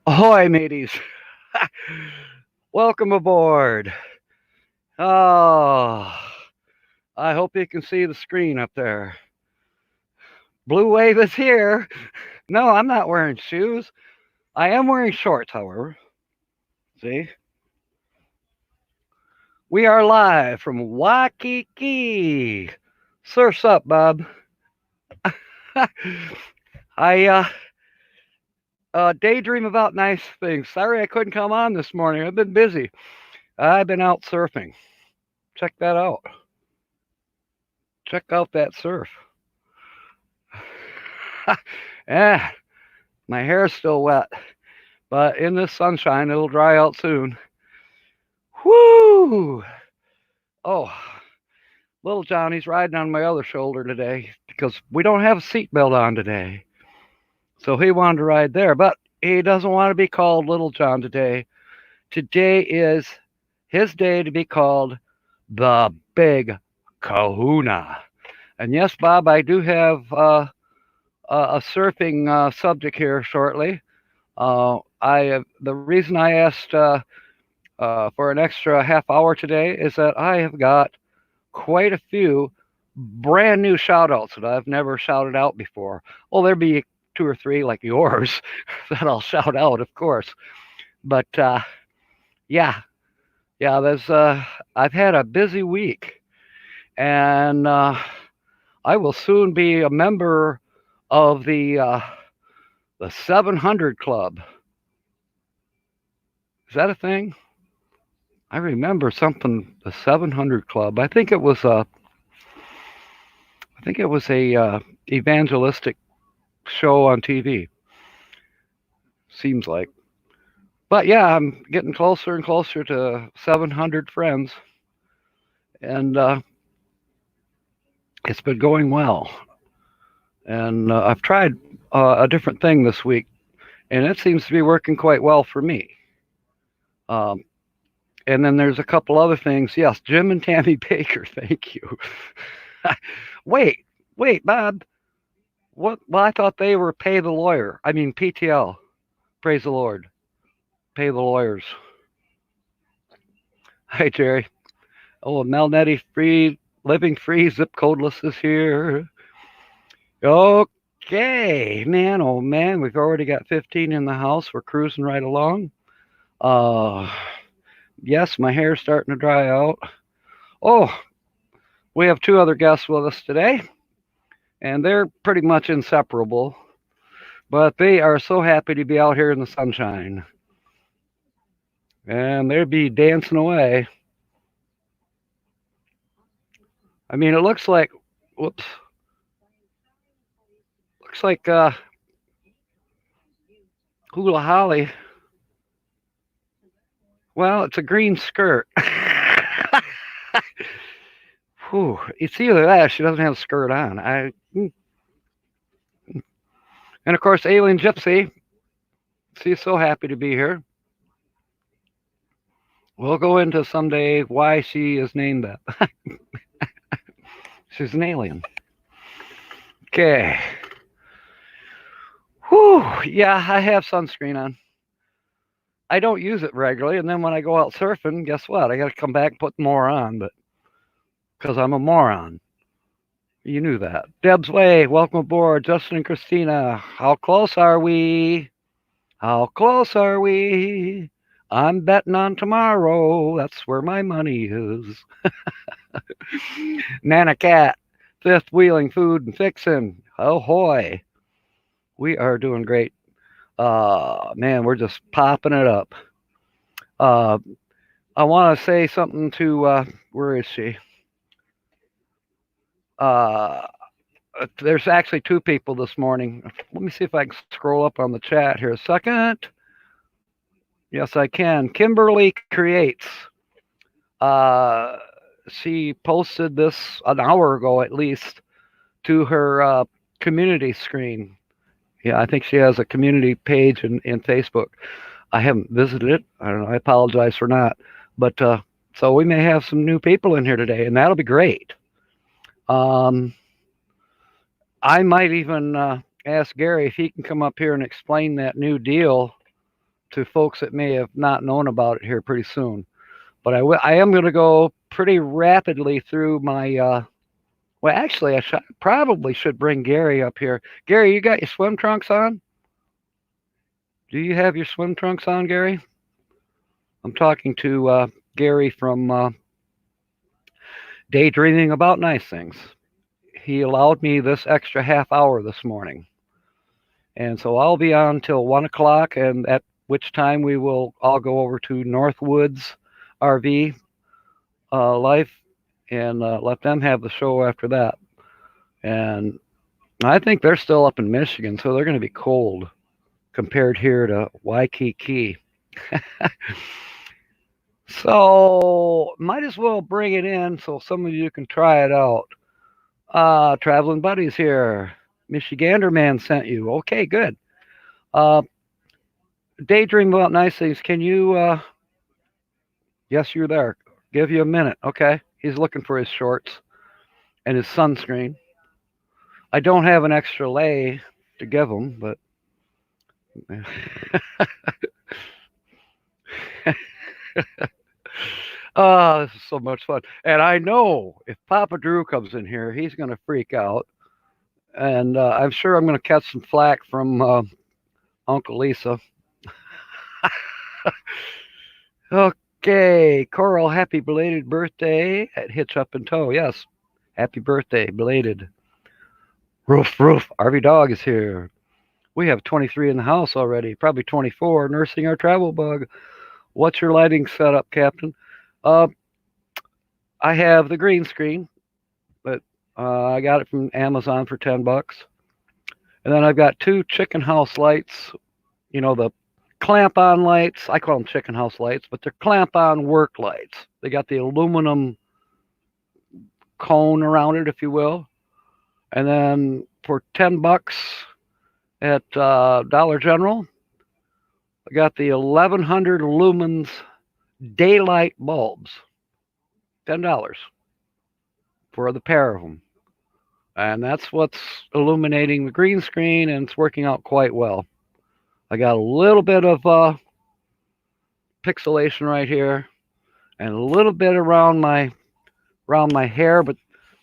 Ahoy, mateys! Welcome aboard. Oh, I hope you can see the screen up there. Blue Wave is here. No, I'm not wearing shoes. I am wearing shorts, however. See? We are live from Waikiki. Surf's up, Bob. I daydream about nice things. Sorry I couldn't come on this morning. I've been busy. I've been out surfing. Check that out. Check out that surf. Yeah, my hair's still wet, but in this sunshine, it'll dry out soon. Whoo! Oh, little Johnny's riding on my other shoulder today because we don't have a seatbelt on today. So he wanted to ride there, but he doesn't want to be called Little John today. Today is his day to be called the Big Kahuna. And yes, Bob, I do have a surfing subject here shortly. The reason I asked for an extra half hour today is that I have got quite a few brand new shout outs that I've never shouted out before. Well, there'll be two or three like yours that I'll shout out, of course. But yeah, yeah, I've had a busy week, and I will soon be a member of the 700 Club. Is that a thing? I remember something, the 700 Club. I think it was a evangelistic show on TV. Seems like. But yeah, I'm getting closer and closer to 700 friends, and it's been going well. And I've tried a different thing this week, and it seems to be working quite well for me. Um, and then there's a couple other things. Yes, Jim and Tammy Baker, thank you. wait, wait, Bob. What? Well, I thought they were pay the lawyer. I mean PTL. Praise the Lord. Pay the lawyers. Hi, Jerry. Oh, Melnetti free, living free, zip codeless is here. Okay, man. Oh man, we've already got 15 in the house. We're cruising right along. Uh, yes, my hair's starting to dry out. Oh, we have two other guests with us today, and they're pretty much inseparable. But they are so happy to be out here in the sunshine, and they'd be dancing away. I mean, it looks like, whoops, looks like hula holly. Well, it's a green skirt. Whew, it's either that or she doesn't have a skirt on. And of course, Alien Gypsy. She's so happy to be here. We'll go into someday why she is named that. She's an alien. Okay. Whew. Yeah, I have sunscreen on. I don't use it regularly, and then when I go out surfing, guess what? I got to come back and put more on, but because I'm a moron. You knew that. Deb's Way, welcome aboard. Justin and Christina, how close are we? How close are we? I'm betting on tomorrow. That's where my money is. Nana Cat, fifth wheeling food and fixing. Ahoy. We are doing great. Man, we're just popping it up. Uh, I want to say something to, where is she? Uh, there's actually two people this morning. Let me see if I can scroll up on the chat here a second. Yes, I can. Kimberly Creates. Uh, she posted this an hour ago at least to her community screen. Yeah, I think she has a community page in Facebook. I haven't visited it. I don't know. I apologize for not. But so we may have some new people in here today, and that'll be great. Um, I might even ask Gary if he can come up here and explain that new deal to folks that may have not known about it here pretty soon. But I am going to go pretty rapidly through my. Well, actually, probably should bring Gary up here. Gary, you got your swim trunks on? Do you have your swim trunks on, Gary? I'm talking to Gary from Daydreaming About Nice Things. He allowed me this extra half hour this morning. And so I'll be on till 1 o'clock, and at which time we will all go over to Northwoods RV Life and let them have the show after that. And I think they're still up in Michigan, so they're going to be cold compared here to Waikiki. So might as well bring it in so some of you can try it out. Traveling buddies here. Michigander man sent you. Okay, good. Daydream about nice things. Can you? Yes, you're there. Give you a minute. Okay. He's looking for his shorts and his sunscreen. I don't have an extra lay to give him, but. Oh, this is so much fun. And I know if Papa Drew comes in here, he's going to freak out. And I'm sure I'm going to catch some flack from Uncle Lisa. Okay, Coral, happy belated birthday at Hitch Up and Toe. Yes, happy birthday, belated. Roof, RV Dog is here. We have 23 in the house already, probably 24, nursing our travel bug. What's your lighting setup, Captain? I have the green screen, but I got it from Amazon for $10. And then I've got two chicken house lights, the clamp-on lights. I call them chicken house lights, but they're clamp-on work lights. They got the aluminum cone around it, if you will. And then for $10 at Dollar General, I got the 1100 lumens daylight bulbs. $10 for the pair of them. And that's what's illuminating the green screen, and it's working out quite well. I got a little bit of pixelation right here and a little bit around my hair, but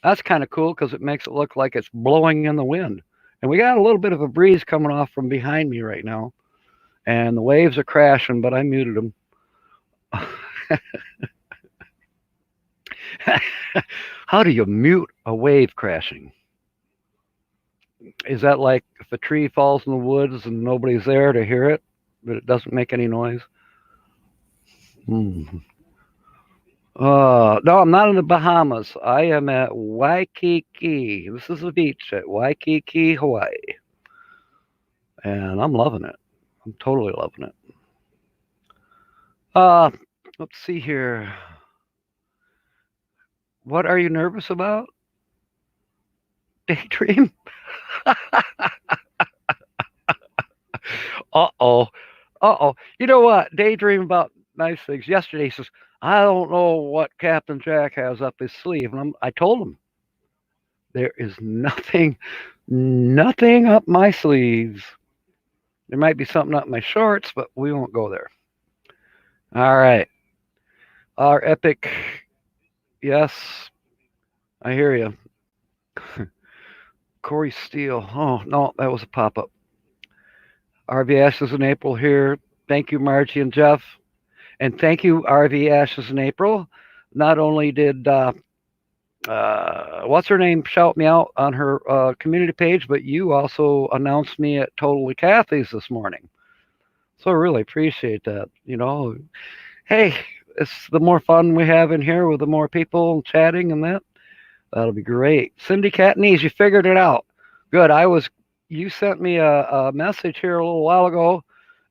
that's kind of cool because it makes it look like it's blowing in the wind. And we got a little bit of a breeze coming off from behind me right now, and the waves are crashing, but I muted them. How do you mute a wave crashing? Is that like if a tree falls in the woods and nobody's there to hear it, but it doesn't make any noise? No, I'm not in the Bahamas. I am at Waikiki. This is a beach at Waikiki, Hawaii. And I'm loving it. I'm totally loving it. Let's see here. What are you nervous about? Daydream? Uh-oh. You know what? Daydream about nice things. Yesterday he says, I don't know what Captain Jack has up his sleeve. And I told him, there is nothing up my sleeves. There might be something up my shorts, but we won't go there. All right. Our epic. Yes, I hear you. Corey Steele. Oh, no, that was a pop-up. RV Ashes in April here. Thank you, Margie and Jeff. And thank you, RV Ashes in April. Not only did, what's her name, shout me out on her community page, but you also announced me at Totally Kathy's this morning. So I really appreciate that. Hey, it's the more fun we have in here with the more people chatting and that'll be great. Cindy Catnese, you figured it out. Good. You sent me a message here a little while ago,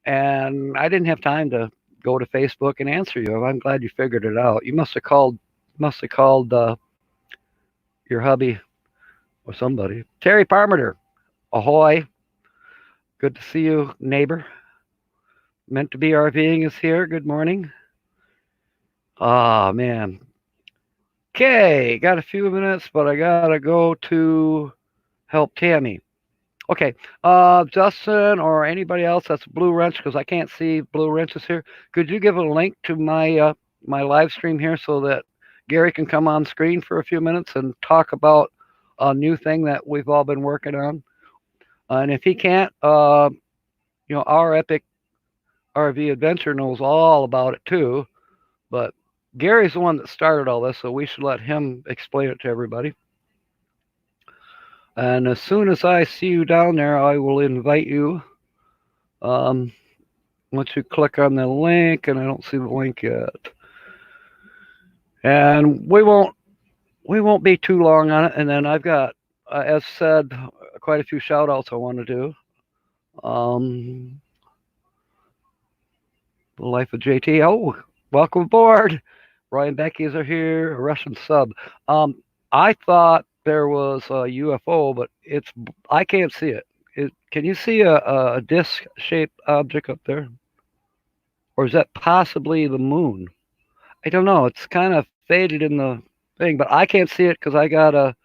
and I didn't have time to go to Facebook and answer you. I'm glad you figured it out. You must have called your hubby or somebody. Terry Parmenter, ahoy. Good to see you, neighbor. Meant to be RVing is here. Good morning. Ah, man. Okay, got a few minutes, but I gotta go to help Tammy. Okay, Justin or anybody else that's Blue Wrench, because I can't see Blue Wrenches here. Could you give a link to my live stream here so that Gary can come on screen for a few minutes and talk about a new thing that we've all been working on? And if he can't, our Epic RV Adventure knows all about it too. But Gary's the one that started all this, so we should let him explain it to everybody. And as soon as I see you down there, I will invite you. Um, Once you click on the link, and I don't see the link yet, and we won't be too long on it. And then I've got, as said, quite a few shout outs I want to do. The Life of JT. Oh, welcome aboard. Roy and Becky's are here. A Russian sub. I thought there was a UFO, but I can't see it. Can you see a disc-shaped object up there, or is that possibly the moon? I don't know. It's kind of faded in the thing, but I can't see it because I got a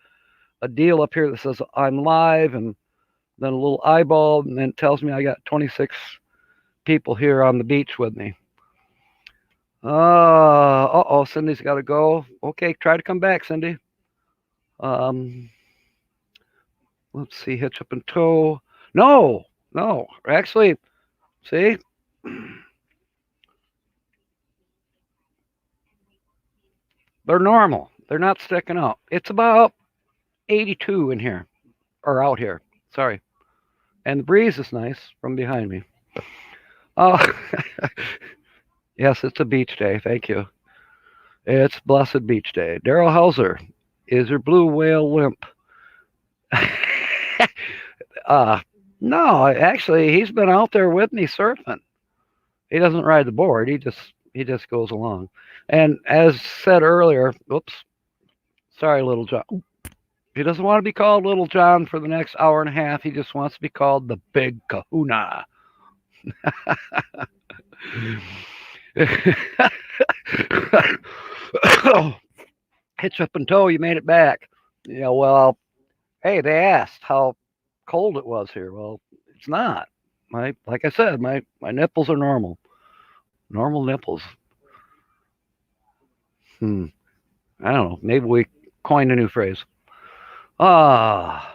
deal up here that says I'm live, and then a little eyeball, and then it tells me I got 26 people here on the beach with me. Uh-oh, Cindy's got to go. Okay, try to come back, Cindy. Um, let's see, hitch up and tow. No, no, actually, see, they're normal. They're not sticking out. It's about 82 in here, or out here. Sorry. And the breeze is nice from behind me. Oh, yes, it's a beach day. Thank you. It's Blessed Beach Day. Daryl Hauser, is your blue whale limp? uh, no, actually, he's been out there with me surfing. He doesn't ride the board. He just goes along. And as said earlier, oops, sorry, Little John. He doesn't want to be called Little John for the next hour and a half. He just wants to be called the Big Kahuna. Hitch up and tow, you made it back. Yeah, well, hey, they asked how cold it was here. Well, it's not. Like I said, my nipples are normal. Normal nipples. Hmm. I don't know. Maybe we coined a new phrase. Ah,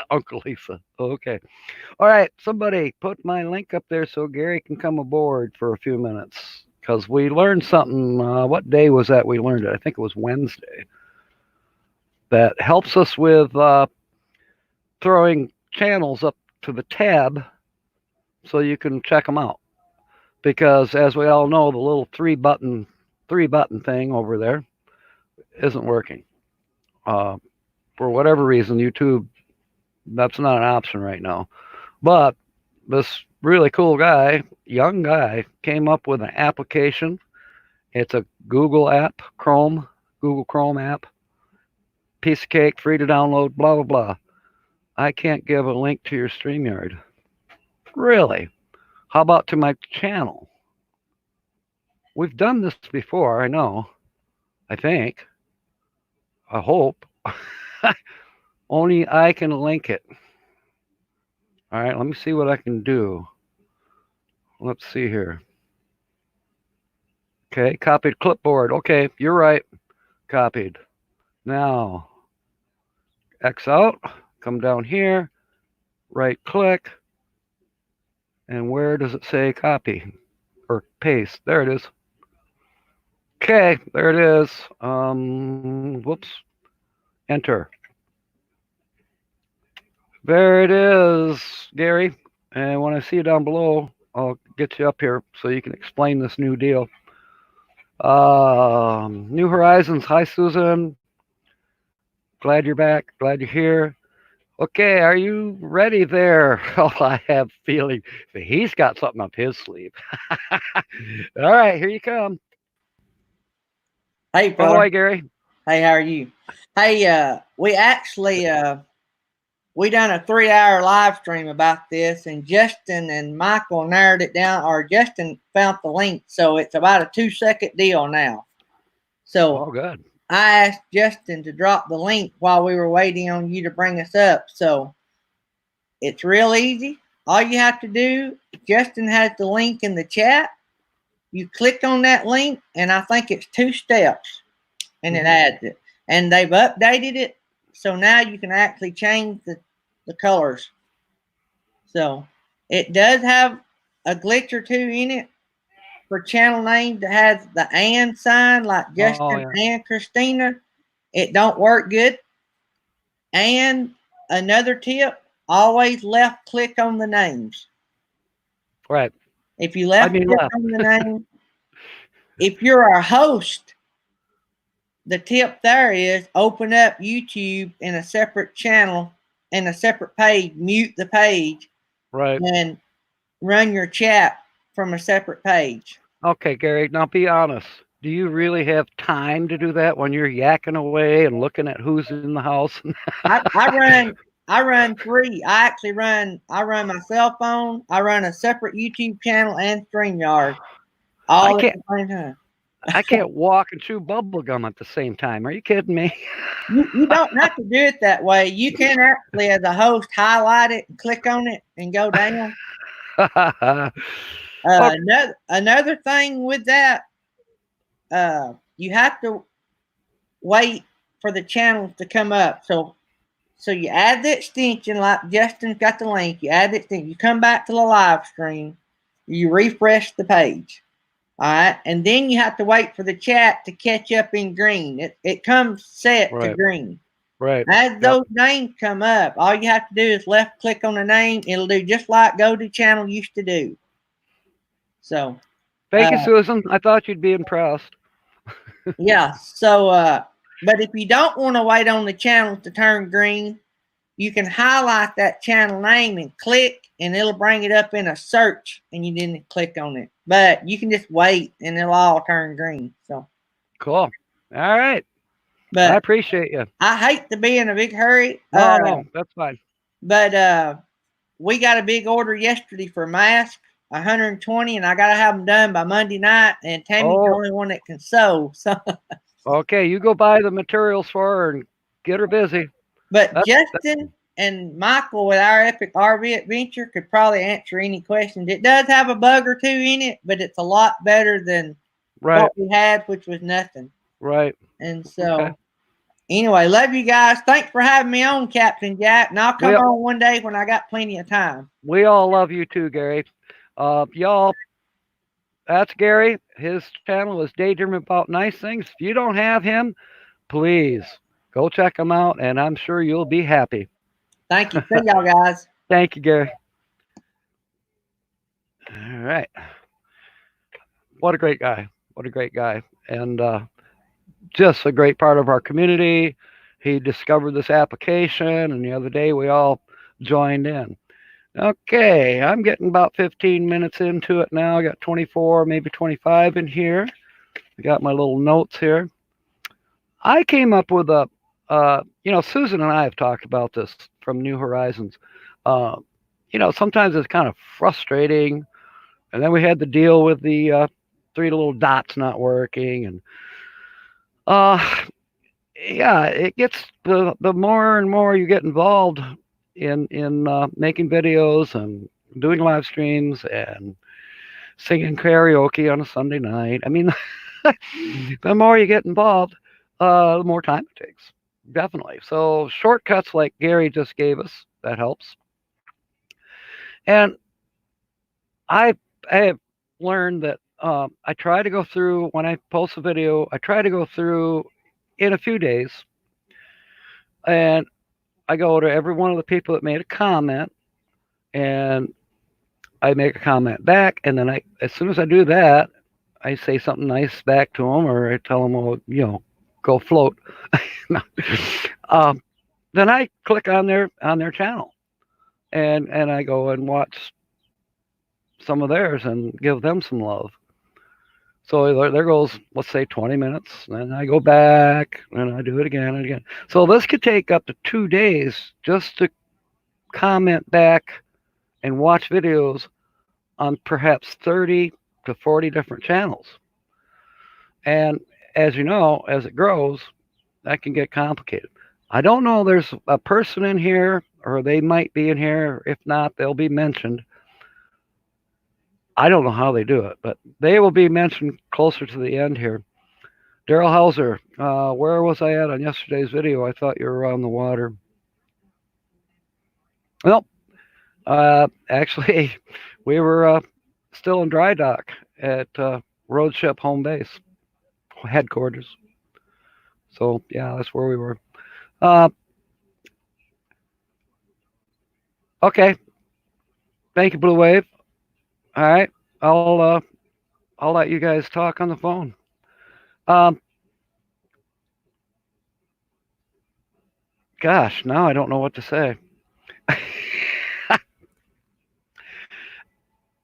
Uncle Lisa. Okay. All right. Somebody put my link up there so Gary can come aboard for a few minutes because we learned something. What day was that we learned it? I think it was Wednesday. That helps us with throwing channels up to the tab so you can check them out. Because as we all know, the little three button thing over there isn't working. For whatever reason, YouTube, that's not an option right now. But this really cool guy, young guy, came up with an application. It's a Google app, Google Chrome app. Piece of cake, free to download, blah, blah, blah. I can't give a link to your StreamYard. Really? How about to my channel? We've done this before, I know. I think. I hope. Only I can link it. All right, let me see what I can do. Let's see here. Okay, copied clipboard. Okay, you're right. Copied. Now, X out, come down here, right click, and where does it say copy or paste? There it is. Okay, there it is. Whoops. Enter. There it is, Gary. And when I see you down below, I'll get you up here so you can explain this new deal. New Horizons. Hi, Susan. Glad you're back. Glad you're here. Okay, are you ready there? Oh, I have a feeling that he's got something up his sleeve. All right, here you come. Hey, brother. Ahoy, Gary. Hey, how are you? Hey, we actually we done a 3-hour live stream about this, and Justin and Michael narrowed it down, or Justin found the link, so it's about a 2-second deal now. So good. I asked Justin to drop the link while we were waiting on you to bring us up. So It's real easy. All you have to do, Justin has the link in the chat. You click on that link, and I think it's 2 steps, and it Hmm. adds it. And they've updated it, so now you can actually change the colors. So it does have a glitch or two in it for channel names that has the and sign, like Oh Justin yeah. and Christina. It don't work good. And another tip, always left click on the names. Right. If you I left mean click left. on the name, if you're a host, the tip there is open up YouTube in a separate channel in a separate page, mute the page, Right. and run your chat from a separate page. Okay, Gary. Now be honest. Do you really have time to do that when you're yakking away and looking at who's in the house? I run three. I run my cell phone, I run a separate YouTube channel and StreamYard I all at can't. the same time. I can't walk and chew bubble gum at the same time. Are you kidding me? You don't have to do it that way. You can actually, as a host, highlight it and click on it and go down. Okay. Another thing with that, you have to wait for the channels to come up. So you add the extension, like Justin's got the link. You add the extension. You come back to the live stream. You refresh the page. All right, and then you have to wait for the chat to catch up in green. It comes set to Right. green. Right. As Yep. those names come up, all you have to do is left click on the name. It'll do just like Go to Channel used to do. So, Thank uh, you, Susan. I thought you'd be impressed. yeah. But if you don't want to wait on the channel to turn green, you can highlight that channel name and click, and it'll bring it up in a search, and you didn't click on it. But you can just wait, and it'll all turn green. So, Cool. All right. I but appreciate you. I hate to be in a big hurry. No, no, that's fine. But we got a big order yesterday for masks, 120, and I got to have them done by Monday night. And Tammy's the Oh, only one that can sew. So, okay. You go buy the materials for her and get her busy. but That's Justin and Michael with our Epic RV Adventure could probably answer any questions. It does have a bug or two in it, but it's a lot better than right. what we had, which was nothing. Right. And Okay. so, anyway, love you guys. Thanks for having me on, Captain Jack. And I'll We come on one day when I got plenty of time. we all love you too, Gary. Y'all, that's Gary. His channel is Daydream About Nice Things. If you don't have him, please go check him out, and I'm sure you'll be happy. Thank you. See y'all guys. Thank you, Gary. All right. What a great guy. What a great guy. And just a great part of our community. He discovered this application, and the other day we all joined in. Okay, I'm getting about 15 minutes into it now. I got 24, maybe 25 in here. I got my little notes here. I came up with Susan and I have talked about this from New Horizons. Uh, sometimes it's kind of frustrating. And then we had to deal with the three little dots not working. And uh, yeah, it gets the more and more you get involved in making videos and doing live streams and singing karaoke on a Sunday night. I mean, the more you get involved, the more time it takes. Definitely. So shortcuts like Gary just gave us, that helps. And I I have learned that I try to go through when I post a video. I try to go through in a few days, and I go to every one of the people that made a comment, and I make a comment back, and then as soon as I do that, I say something nice back to them, or I tell them, "Oh, go float." um, then I click on their channel, and I go and watch some of theirs and give them some love. So there goes, let's say, 20 minutes. And I go back and I do it again and again. So this could take up to 2 days just to comment back and watch videos on perhaps 30 to 40 different channels. And as you know, as it grows, that can get complicated. I don't know, there's a person in here. or they might be in here. If not, they'll be mentioned. I don't know how they do it, but they will be mentioned closer to the end here. Daryl Hauser, where was I at on yesterday's video? I thought you were on the water. Well, actually, we were still in dry dock at Roadship Home Base headquarters. So yeah, that's where we were. Uh, okay, thank you, Blue Wave. All right, I'll uh, I'll let you guys talk on the phone. Um, Gosh, now I don't know what to say.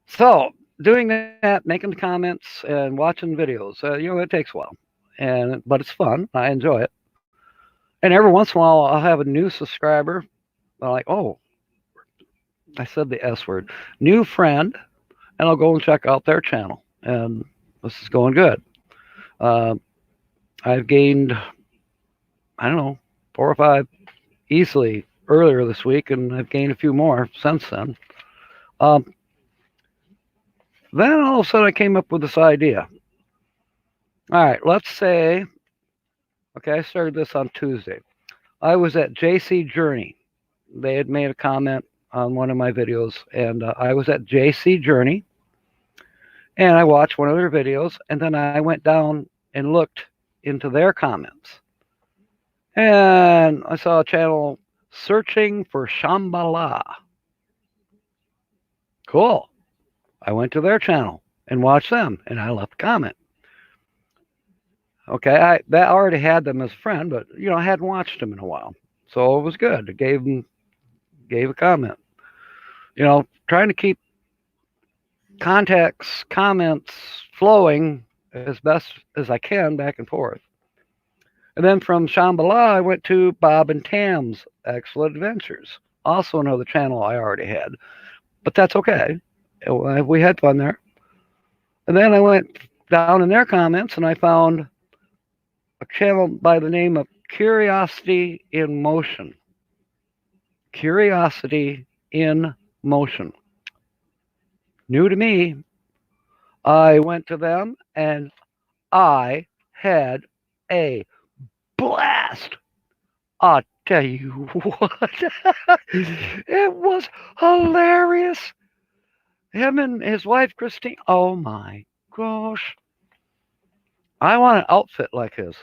So doing that, making the comments and watching videos, it takes a while, but it's fun. I enjoy it. And every once in a while, I'll have a new subscriber. I'm like, oh, I said the S word, new friend, and I'll go and check out their channel. And this is going good. Uh, I've gained, I don't know, 4 or 5 easily earlier this week, and I've gained a few more since then. Um, then all of a sudden, I came up with this idea. All right, let's say, okay, I started this on Tuesday. I was at JC Journey. They had made a comment on one of my videos, and I was at JC Journey, and I watched one of their videos, and then I went down and looked into their comments, and I saw a channel searching for Shambhala. Cool. I went to their channel and watched them, and I left a comment. Okay, I already had them as a friend, but I hadn't watched them in a while, so it was good. I gave a comment. Trying to keep contacts, comments flowing as best as I can back and forth. And then from Shambhala, I went to Bob and Tam's Excellent Adventures, also another channel I already had, but that's okay. We had fun there. And then I went down in their comments and I found a channel by the name of Curiosity in Motion. Curiosity in Motion. New to me. I went to them and I had a blast. I'll tell you what. It was hilarious. Him and his wife Christine. Oh my gosh. I want an outfit like his.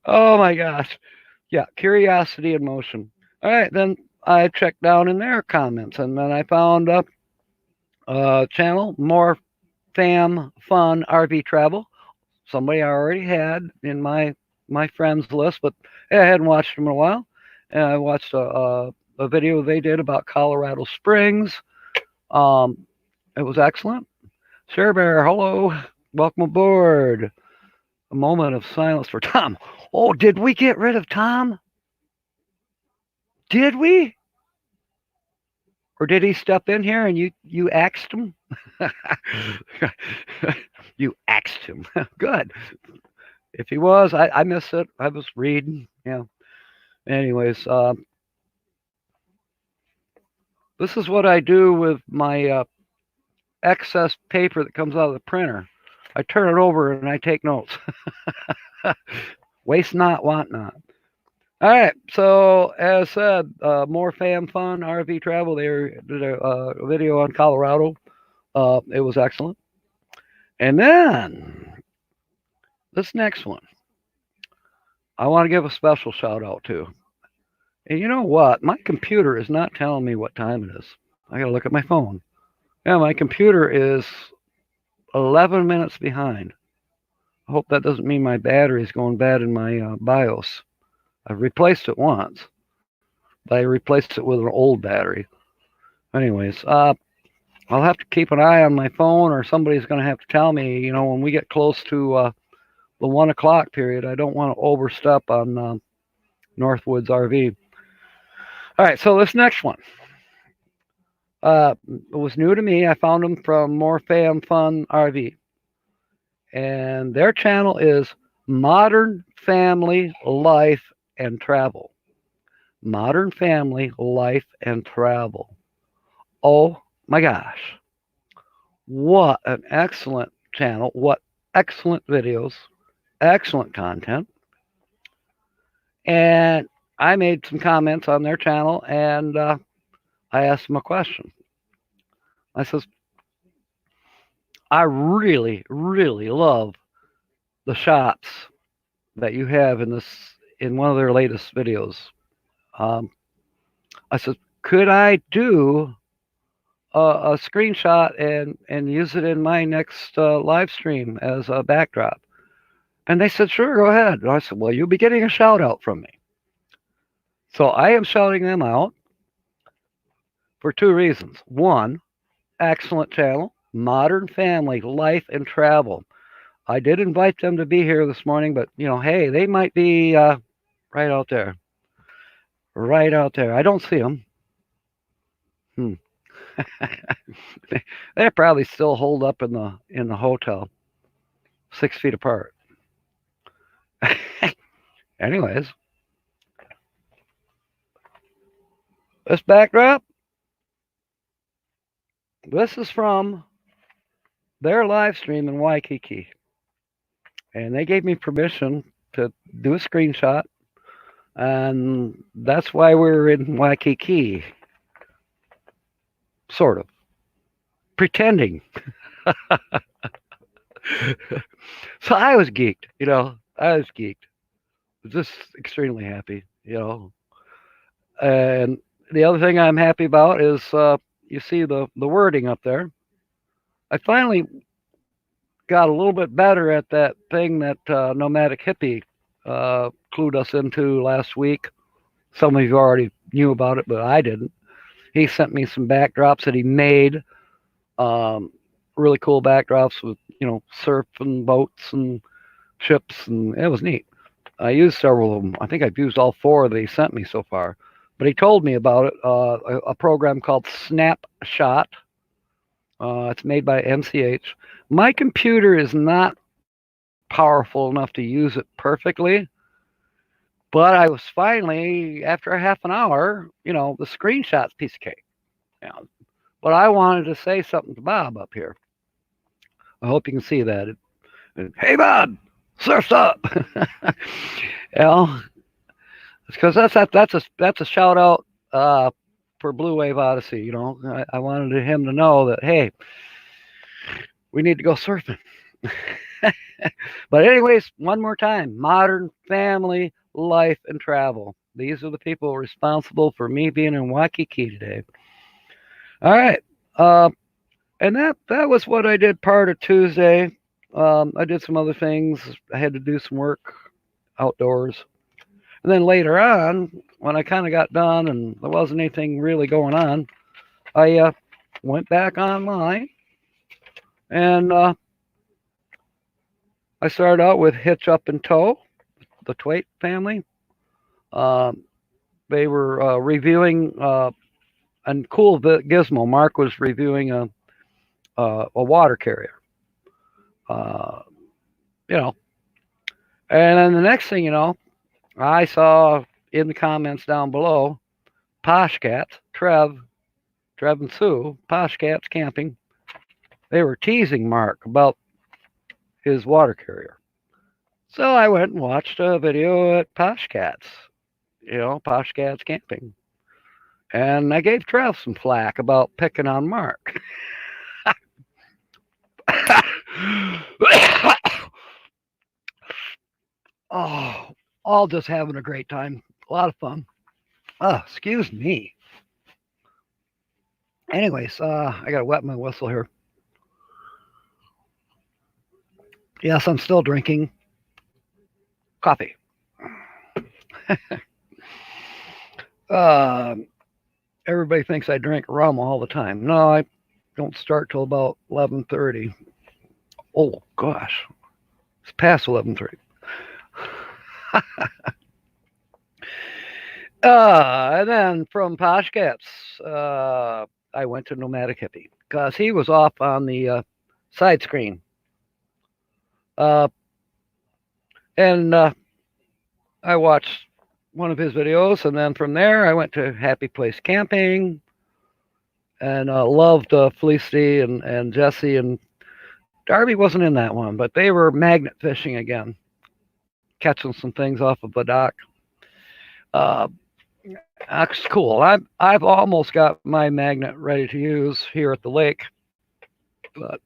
Oh my gosh. Yeah, Curiosity in Motion. All right, then I checked down in their comments and then I found a channel, More Fam Fun RV Travel. Somebody I already had in my friends list, but I hadn't watched them in a while. And I watched a video they did about Colorado Springs. Um, it was excellent. Share Bear, hello, welcome aboard. A moment of silence for Tom. Oh, did we get rid of Tom? Did we? Or did he step in here and you axed him? You axed him. Good. If he was, I missed it. I was reading. Yeah. Anyways, this is what I do with my excess paper that comes out of the printer. I turn it over and I take notes. Waste not, want not. All right. So as said, More Fam Fun RV Travel. They did a video on Colorado. It was excellent. And then this next one, I want to give a special shout out to. And you know what? My computer is not telling me what time it is. I got to look at my phone. Yeah, my computer is 11 minutes behind. I hope that doesn't mean my battery is going bad in my BIOS. I've replaced it once, but I replaced it with an old battery. Anyways, I'll have to keep an eye on my phone, or somebody's going to have to tell me, when we get close to the 1 o'clock period. I don't want to overstep on Northwoods RV. All right, so this next one. It was new to me. I found them from More Fam Fun RV. And their channel is Modern Family Life and Travel. Modern Family Life and Travel. Oh my gosh. What an excellent channel. What excellent videos. Excellent content. And I made some comments on their channel and I asked them a question. I says, I really, really love the shots that you have in one of their latest videos. Um, I said, could I do a screenshot and use it in my next live stream as a backdrop? And they said, sure, go ahead. And I said, well, you'll be getting a shout out from me. So I am shouting them out for two reasons. One, excellent channel, Modern Family Life and Travel. I did invite them to be here this morning, but hey, they might be right out there, right out there. I don't see them. Hmm. They're probably still holed up in the hotel, 6 feet apart. Anyways, this backdrop, this is from their live stream in Waikiki, and they gave me permission to do a screenshot, and that's why we're in Waikiki, sort of pretending. So I was geeked, I was geeked, just extremely happy, And the other thing I'm happy about is you see the wording up there. I finally got a little bit better at that thing that Nomadic Hippie clued us into last week. Some of you already knew about it, but I didn't. He sent me some backdrops that he made. Um, really cool backdrops with surfing boats and ships, and it was neat. I used several of them. I think I've used all four that he sent me so far. But he told me about it, a program called Snapshot. It's made by MCH. My computer is not powerful enough to use it perfectly, but I was finally, after a half an hour, the screenshot's piece of cake. You know, but I wanted to say something to Bob up here. I hope you can see that. Hey, Bob, surf's up. you know, because that's a shout out for Blue Wave Odyssey. I wanted him to know that hey, we need to go surfing. But anyways, one more time, Modern Family Life and Travel. These are the people responsible for me being in Waikiki today. All right, and that was what I did part of Tuesday. I did some other things. I had to do some work outdoors. And then later on, when I kind of got done and there wasn't anything really going on, I went back online and I started out with Hitch Up and Tow, the Twait family. Um, they were reviewing a cool gizmo. Mark was reviewing a water carrier. Uh, you know, and then the next thing you know, I saw in the comments down below, Posh Cats, Trev and Sue, Posh Cats Camping. They were teasing Mark about his water carrier. So I went and watched a video at Posh Cats, Posh Cats Camping. And I gave Trev some flack about picking on Mark. Oh, all just having a great time. A lot of fun. Oh, excuse me. Anyways, I got to wet my whistle here. Yes, I'm still drinking coffee. uh, Everybody thinks I drink rum all the time. No, I don't start till about 11:30. Oh gosh, it's past 11:30. And then from Posh Cats, I went to Nomadic Hippie because he was off on the side screen. Uh, And I watched one of his videos, and then from there I went to Happy Place Camping, and loved Felicity and Jesse, and Darby wasn't in that one, but they were magnet fishing again, catching some things off of the dock. Uh, that's cool. I've almost got my magnet ready to use here at the lake, but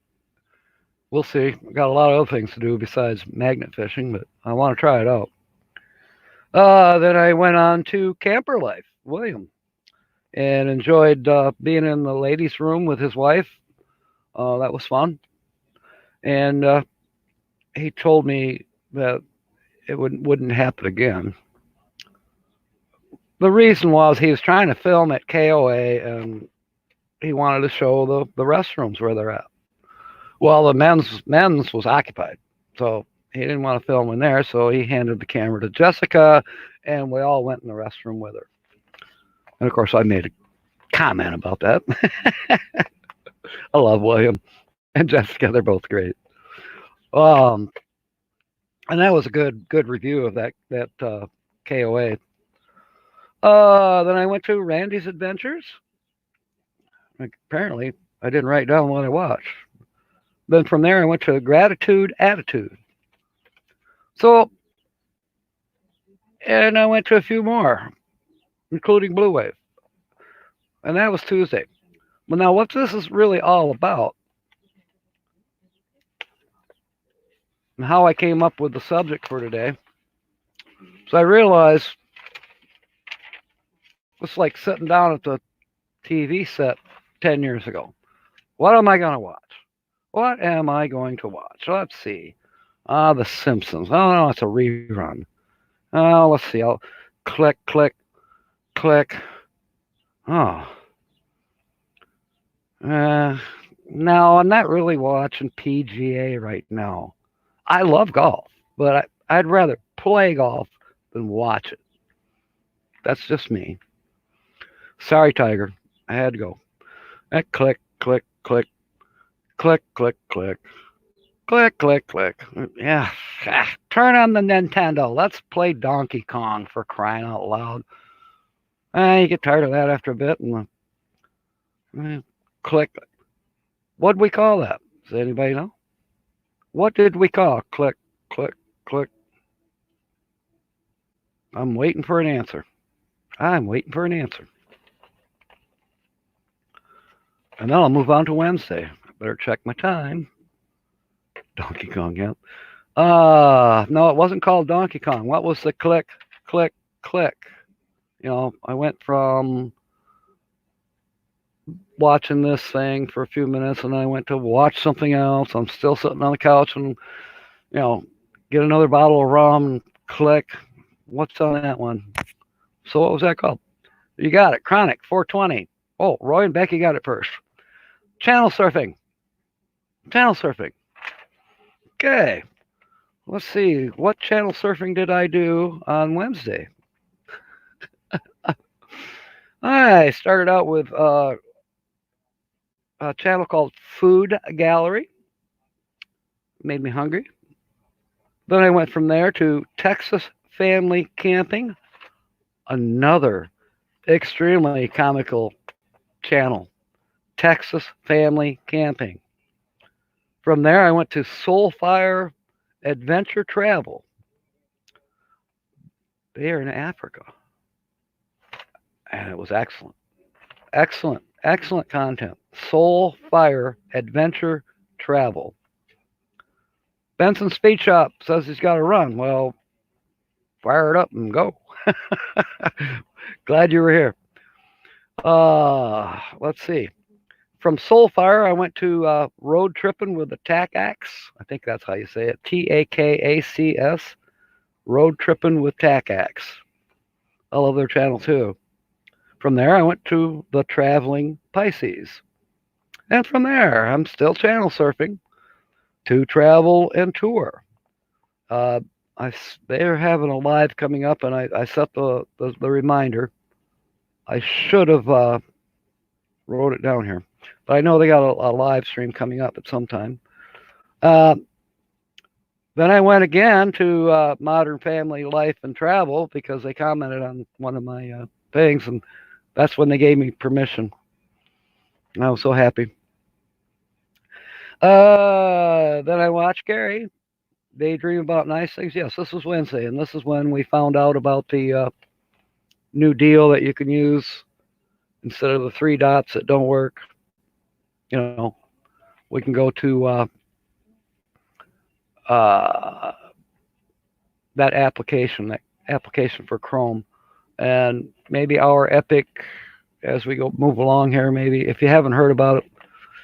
we'll see. I've got a lot of other things to do besides magnet fishing, but I want to try it out. Then I went on to Camper Life, William, and enjoyed being in the ladies' room with his wife. That was fun. And he told me that it wouldn't happen again. The reason was he was trying to film at KOA, and he wanted to show the restrooms where they're at. Well, the men's was occupied, so he didn't want to film in there. So he handed the camera to Jessica, and we all went in the restroom with her. And of course, I made a comment about that. I love William and Jessica; they're both great. Um, and that was a good review of that KOA. Then I went to Randy's Adventures. Like, apparently, I didn't write down what I watched. Then from there, I went to Gratitude Attitude. So, and I went to a few more, including Blue Wave, and that was Tuesday. Well, now what this is really all about, and how I came up with the subject for today, so I realized it's like sitting down at the TV set 10 years ago. What am I going to watch? What am I going to watch? Let's see. The Simpsons. Oh, no, it's a rerun. Oh, let's see. I'll click, click, click. Oh. No, I'm not really watching PGA right now. I love golf, but I'd rather play golf than watch it. That's just me. Sorry, Tiger. I had to go. Click, click, click, click, click, click. Click, click, click. Yeah. Turn on the Nintendo. Let's play Donkey Kong, for crying out loud. You get tired of that after a bit, and click. What'd we call that? Does anybody know? What did we call click, click, click? I'm waiting for an answer. I'm waiting for an answer. And then I'll move on to Wednesday. I better check my time. Donkey Kong, yeah. No, it wasn't called Donkey Kong. What was the click, click, click? I went from watching this thing for a few minutes, and then I went to watch something else. I'm still sitting on the couch and, get another bottle of rum and click. What's on that one? So what was that called? You got it. Chronic 420. Oh, Roy and Becky got it first. Channel surfing. Channel surfing. Okay. Let's see. What channel surfing did I do on Wednesday? I started out with a channel called Food Gallery. Made me hungry. Then I went from there to Texas Family Camping, another extremely comical channel. Texas Family Camping. From there, I went to Soulfire Adventure Travel. They are in Africa. And it was excellent. Excellent, excellent content. Soulfire Adventure Travel. Benson Speed Shop says he's got to run. Well, fire it up and go. Glad you were here. Let's see. From Soulfire, I went to Road Tripping with the Takacs. I think that's how you say it. Takacs. Road Tripping with Takacs. I love their channel too. From there, I went to the Traveling Pisces. And from there, I'm still channel surfing to Travel and Tour. They're having a live coming up, and I set the reminder. I should have wrote it down here, but I know they got a live stream coming up at some time. Then I went again to Modern Family Life and Travel because they commented on one of my things, and that's when they gave me permission. I was so happy. Then I watched Gary daydream about nice things. Yes, this was Wednesday, and this is when we found out about the new deal that you can use instead of the three dots that don't work. You know, we can go to uh, that application for Chrome, and maybe our Epic as we go move along here. Maybe if you haven't heard about it,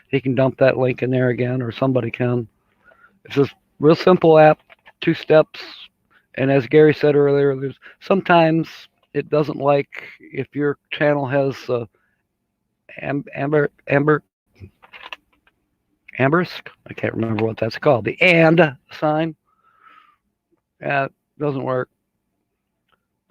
he can dump that link in there again, or somebody can. It's a real simple app, 2 steps. And as Gary said earlier, there's sometimes it doesn't like if your channel has ambersk. I can't remember what that's called. The and sign. Doesn't work.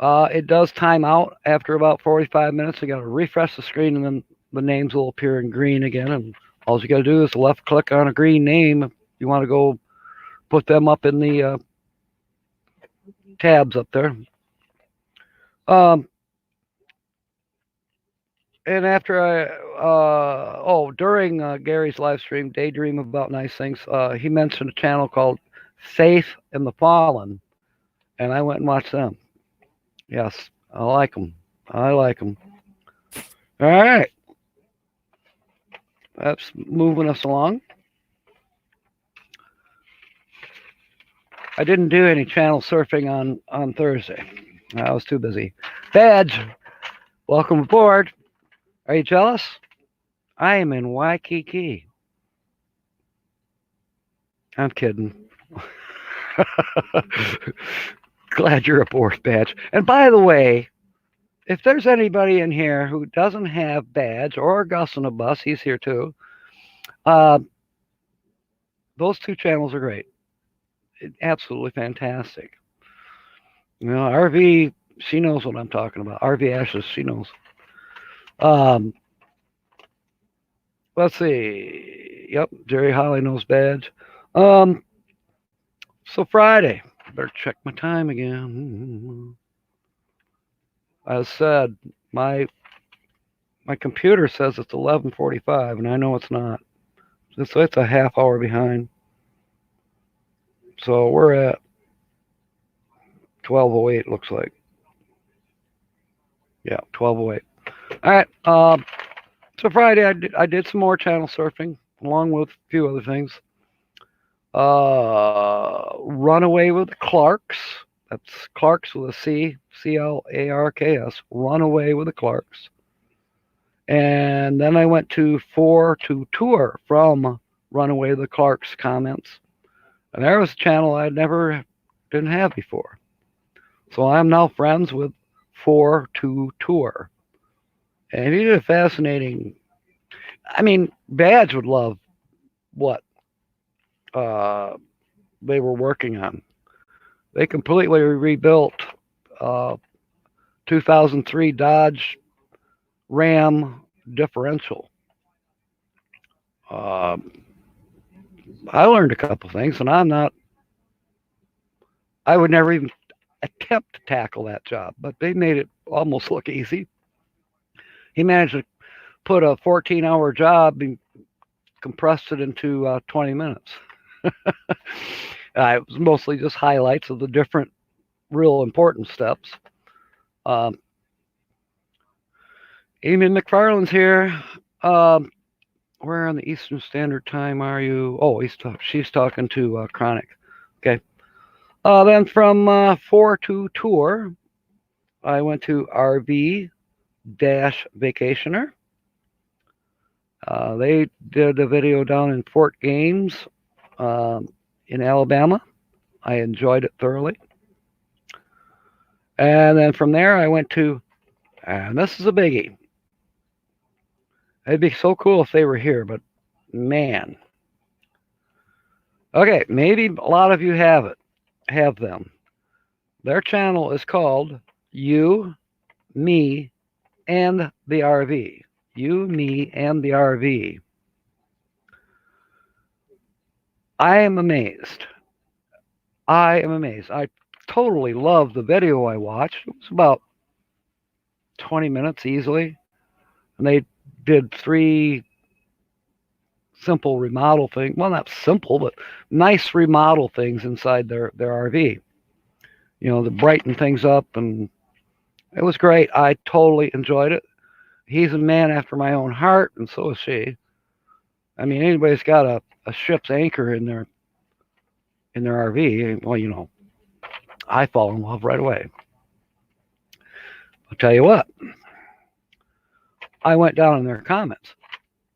It does time out after about 45 minutes. You got to refresh the screen, and then the names will appear in green again. And all you got to do is left click on a green name. If you want to go put them up in the tabs up there. Um, and after during Gary's live stream, Daydream About Nice Things, he mentioned a channel called Faith in the Fallen, and I went and watched them. Yes, I like them. I like them. All right, that's moving us along. I didn't do any channel surfing on Thursday. I was too busy. Badge, welcome aboard. Are you jealous? I am in Waikiki. I'm kidding. Glad you're aboard, Badge. And by the way, if there's anybody in here who doesn't have Badge or Gus on a bus, he's here too. Uh, those two channels are great. Absolutely fantastic. You know, RV, she knows what I'm talking about. RV Ashes, she knows. Um, let's see. Yep, Jerry Holly knows Badge. Um, so Friday, better check my time again. As said, my computer says it's 11:45, and I know it's not. So it's a half hour behind. So we're at 12:08. Looks like. Yeah, 12:08. All right. So Friday I did some more channel surfing along with a few other things. Runaway with the Clarks. That's Clarks with a C, Clarks. Runaway with the Clarks. And then I went to 4 to Tour from Runaway with the Clarks comments. And there was a channel I didn't have before. So I'm now friends with 4 to Tour. And he did a fascinating. I mean, Badge would love what uh, they were working on. They completely rebuilt uh, 2003 Dodge Ram differential. Uh, I learned a couple things, and I would never even attempt to tackle that job, but they made it almost look easy. He managed to put a 14-hour job and compressed it into 20 minutes. It was mostly just highlights of the different real important steps. Um, Amy McFarland's here. Where on the Eastern Standard Time are you? Oh, she's talking to Chronic. Okay. Then from 4 to Tour, I went to RV Vacationer. They did a video down in Fort Gaines in Alabama. I enjoyed it thoroughly. And then from there, I went to, and this is a biggie. It'd be so cool if they were here, but man. Okay, maybe a lot of you have them. Their channel is called You, Me, and the RV. You, Me, and the RV. I am amazed I am amazed. I totally love the video I watched. It was about 20 minutes easily. And they did three simple remodel things. Well, not simple, but nice remodel things inside their RV. To brighten things up, and it was great. I totally enjoyed it. He's a man after my own heart, and so is she. I mean, anybody's got a ship's anchor in their RV. Well, I fall in love right away. I'll tell you what. I went down in their comments.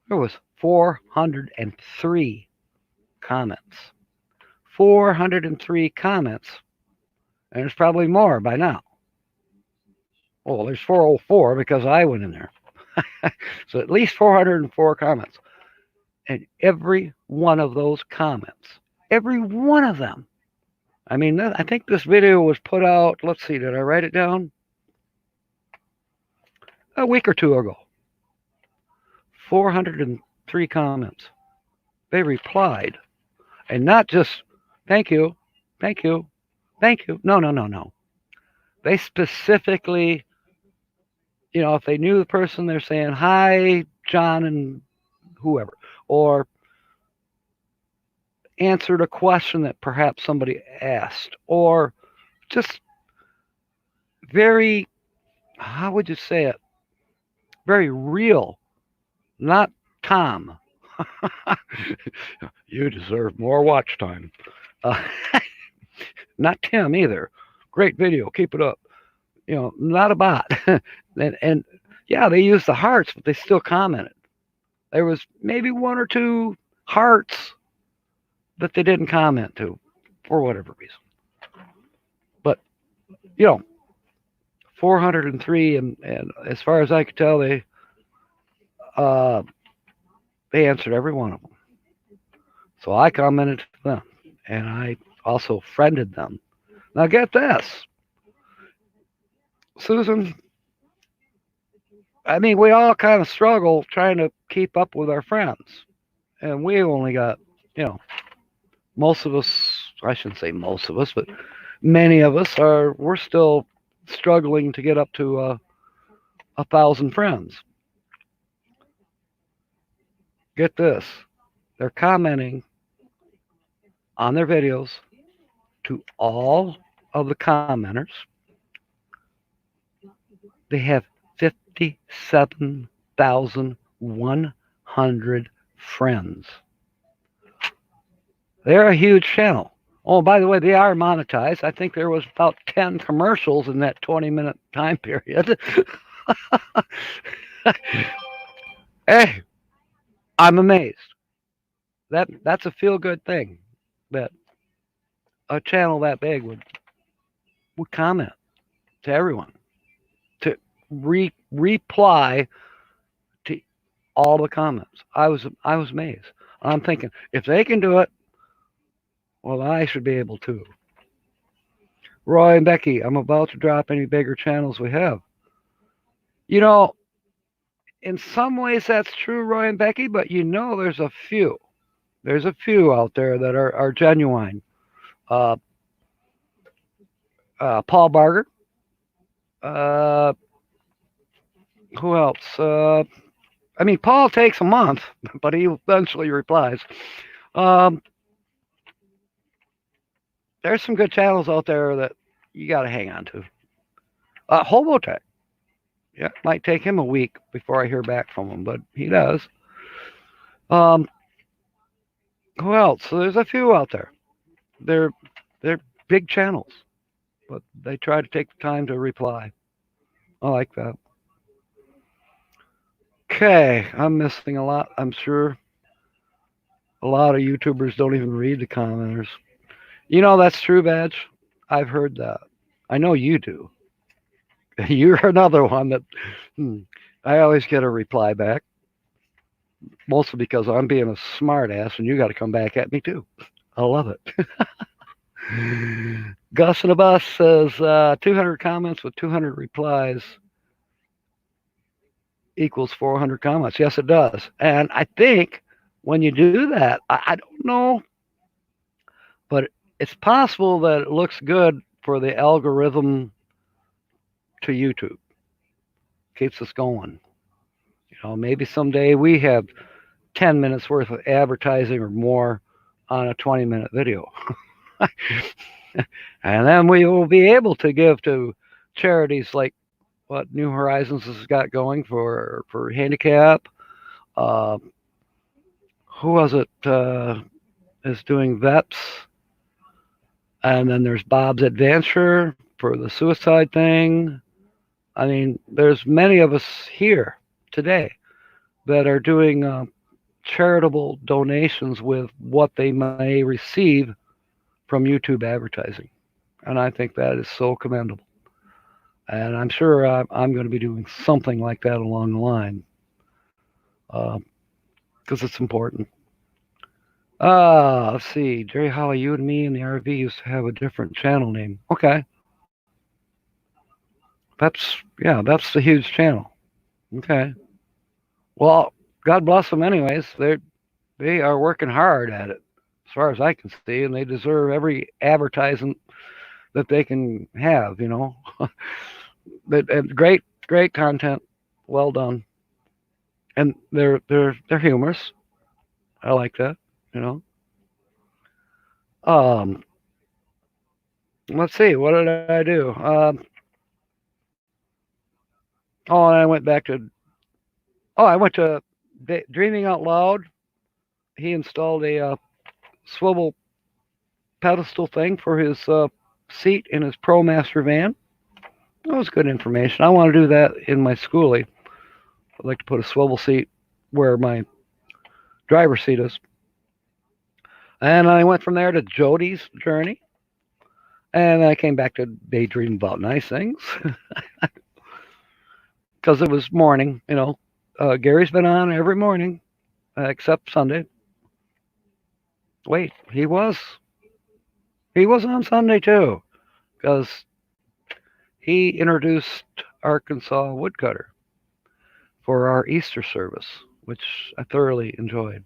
There was 403 comments. 403 comments, and there's probably more by now. Well, there's 404 because I went in there. So at least 404 comments. And every one of those comments, every one of them, I mean, I think this video was put out, let's see, did I write it down? A week or two ago. 403 comments. They replied, and not just thank you, thank you, thank you. No, no, no, no. They specifically, if they knew the person, they're saying, hi, John and whoever, or answered a question that perhaps somebody asked, or just very, how would you say it? Very real, not Tom. You deserve more watch time. Uh, Not Tim either. Great video, keep it up. Not a bot. and yeah, they used the hearts, but they still commented. There was maybe one or two hearts that they didn't comment to for whatever reason. But you know, 403, and as far as I could tell, uh, they answered every one of them. So I commented to them, and I also friended them. Now get this, Susan. I mean, we all kind of struggle trying to keep up with our friends, and we only got, you know, most of us. I shouldn't say most of us, but many of us are. We're still struggling to get up to 1,000 friends. Get this, they're commenting on their videos to all of the commenters. They have 57,100 friends. They're a huge channel. Oh, by the way, they are monetized. I think there was about 10 commercials in that 20-minute time period. Hey, I'm amazed. That's a feel good thing that a channel that big would comment to everyone, to reply to all the comments. I was amazed. I'm thinking, if they can do it, well, I should be able to. Roy and Becky, I'm about to drop any bigger channels we have. You know, in some ways that's true, Roy and Becky, but there's a few. There's a few out there that are genuine. Uh, Paul Barger. Uh, who else? I mean, Paul takes a month, but he eventually replies. Um, there's some good channels out there that you got to hang on to. Hobotech. Yeah, it might take him a week before I hear back from him, but he does. Um, who else? So there's a few out there. They're they're big channels, but they try to take the time to reply. I like that. Okay, I'm missing a lot. I'm sure a lot of YouTubers don't even read the commenters. That's true, Badge. I've heard that. I know you do. You're another one that I always get a reply back, mostly because I'm being a smart ass and you got to come back at me too. I love it. Gus and a Bus says 200 comments with 200 replies equals 400 comments. Yes, it does. And I think when you do that, I don't know, but it's possible that it looks good for the algorithm to YouTube, keeps us going. Maybe someday we have 10 minutes worth of advertising or more on a 20-minute video. And then we will be able to give to charities like what New Horizons has got going for handicap. Uh, who was it is doing vets? And then there's Bob's Adventure for the suicide thing. I mean, there's many of us here today that are doing charitable donations with what they may receive from YouTube advertising. And I think that is so commendable. And I'm sure I'm going to be doing something like that along the line because it's important. Let's see. Jerry Holly, you and me and the RV used to have a different channel name. Okay. That's the huge channel. Okay. Well, God bless them anyways. They are working hard at it as far as I can see, and they deserve every advertisement that they can have. And great content. Well done. And they're humorous. I like that, you know. Um let's see, what did I do? Oh, and I went to Dreaming Out Loud. He installed a swivel pedestal thing for his seat in his ProMaster van. That was good information. I want to do that in my schoolie. I'd like to put a swivel seat where my driver's seat is. And I went from there to Jody's Journey. And I came back to daydream about nice things because it was morning. Gary's been on every morning except Sunday. Wait, he was on Sunday too because he introduced Arkansas woodcutter for our Easter service, which I thoroughly enjoyed.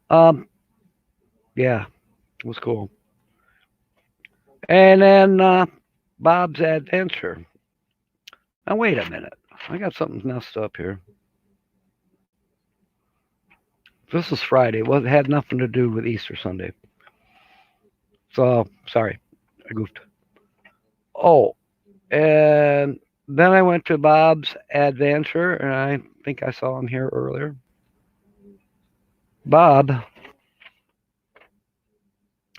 Um, yeah, it was cool. And then Bob's Adventure. Now wait a minute, I got something messed up here. This is Friday. Well, it had nothing to do with Easter Sunday. So sorry, I goofed. Oh, and then I went to Bob's Adventure, and I think I saw him here earlier. Bob,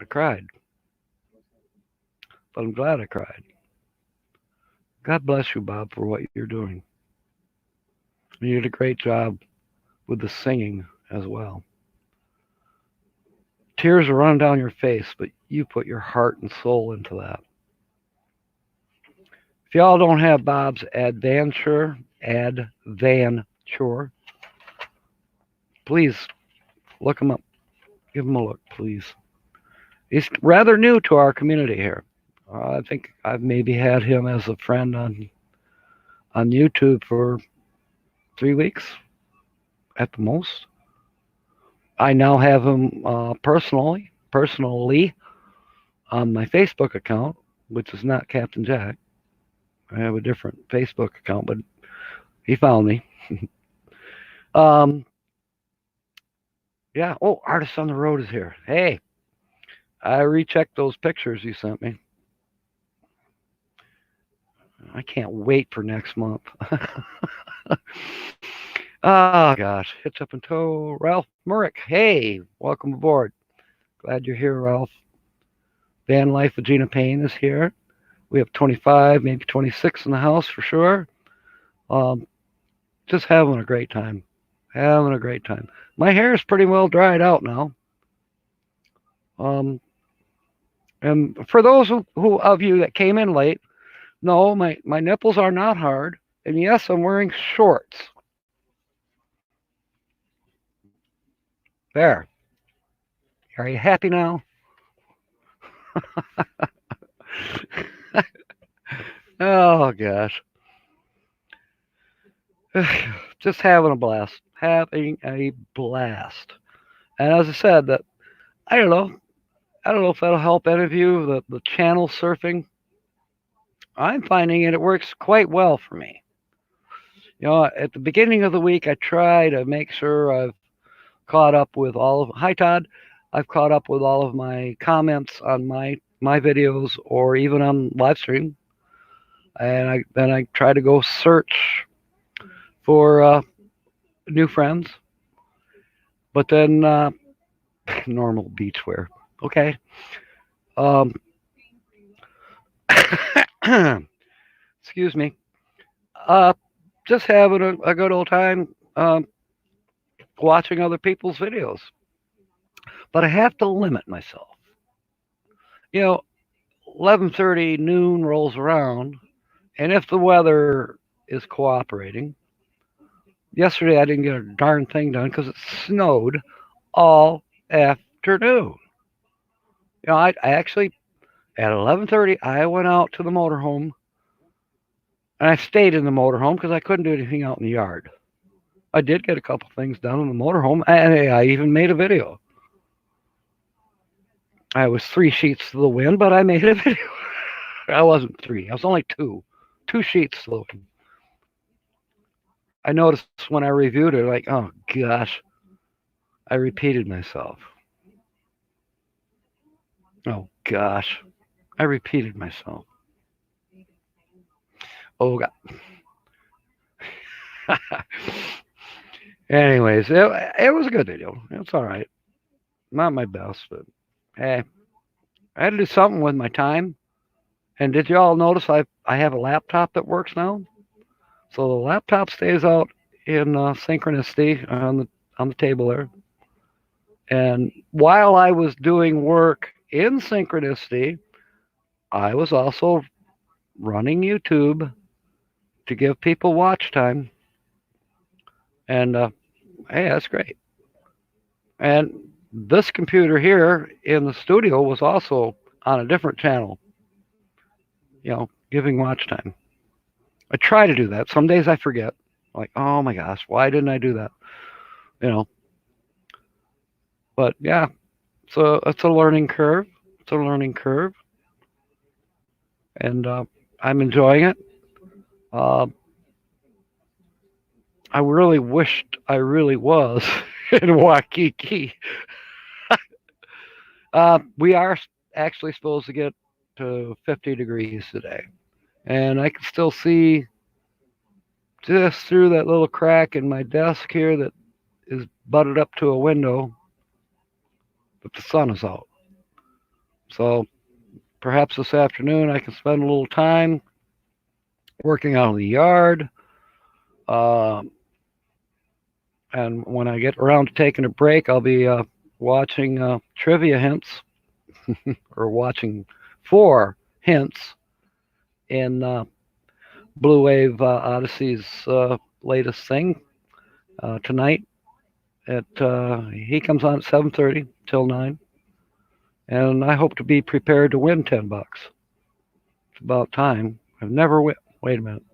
I cried, but I'm glad I cried. God bless you, Bob, for what you're doing. You did a great job with the singing as well. Tears are running down your face, but you put your heart and soul into that. If y'all don't have Bob's Adventure, please look him up. Give him a look, please. He's rather new to our community here. I think I've maybe had him as a friend on YouTube for 3 weeks at the most. I now have him personally on my Facebook account, which is not Captain Jack. I have a different Facebook account, but he found me. um, yeah. Oh, Artist on the Road is here. Hey, I rechecked those pictures you sent me. I can't wait for next month. Oh gosh, hits up in tow. Ralph Murrick. Hey, welcome aboard. Glad you're here, Ralph. Van Life with Gina Payne is here. We have 25, maybe 26 in the house for sure. Um, just having a great time. Having a great time. My hair is pretty well dried out now. Um, and for those who of you that came in late, no, my nipples are not hard. And yes, I'm wearing shorts. There. Are you happy now? Oh gosh. Just having a blast. Having a blast. And as I said, that I don't know. I don't know if that'll help any of you. The channel surfing, I'm finding it works quite well for me. At the beginning of the week, I try to make sure I've caught up with all of. Hi, Todd. I've caught up with all of my comments on my videos or even on live stream, and I try to go search for new friends. But then normal beachwear. Okay. Um, excuse me. Uh, just having a good old time watching other people's videos. But I have to limit myself. You know, 11:30 noon rolls around, and if the weather is cooperating, yesterday I didn't get a darn thing done because it snowed all afternoon. I actually at 11:30 I went out to the motorhome and I stayed in the motorhome because I couldn't do anything out in the yard. I did get a couple things done in the motorhome, and I even made a video. I was 3 sheets to the wind, but I made a video. I wasn't three. I was only two sheets to the wind. I noticed when I reviewed it, like, oh gosh, I repeated myself. Oh gosh, I repeated myself. Oh god. Anyways, it was a good video. It's all right. Not my best, but hey, I had to do something with my time. And did you all notice I have a laptop that works now? So the laptop stays out in synchronicity on the table there. And while I was doing work in synchronicity, I was also running YouTube to give people watch time. And hey, that's great. And this computer here in the studio was also on a different channel, giving watch time. I try to do that. Some days I forget. Like, oh my gosh, why didn't I do that? You know. But yeah, so it's a learning curve. It's a learning curve, and I'm enjoying it. Uh, I really wished I really was in Waikiki. We are actually supposed to get to 50 degrees today, and I can still see just through that little crack in my desk here that is butted up to a window that the sun is out. So perhaps this afternoon I can spend a little time working out in the yard. Um, and when I get around to taking a break, I'll be watching trivia hints or watching for hints in Blue Wave Odyssey's latest thing tonight. He comes on at 7:30 till 9, and I hope to be prepared to win $10. It's about time. I've never win. Wait a minute.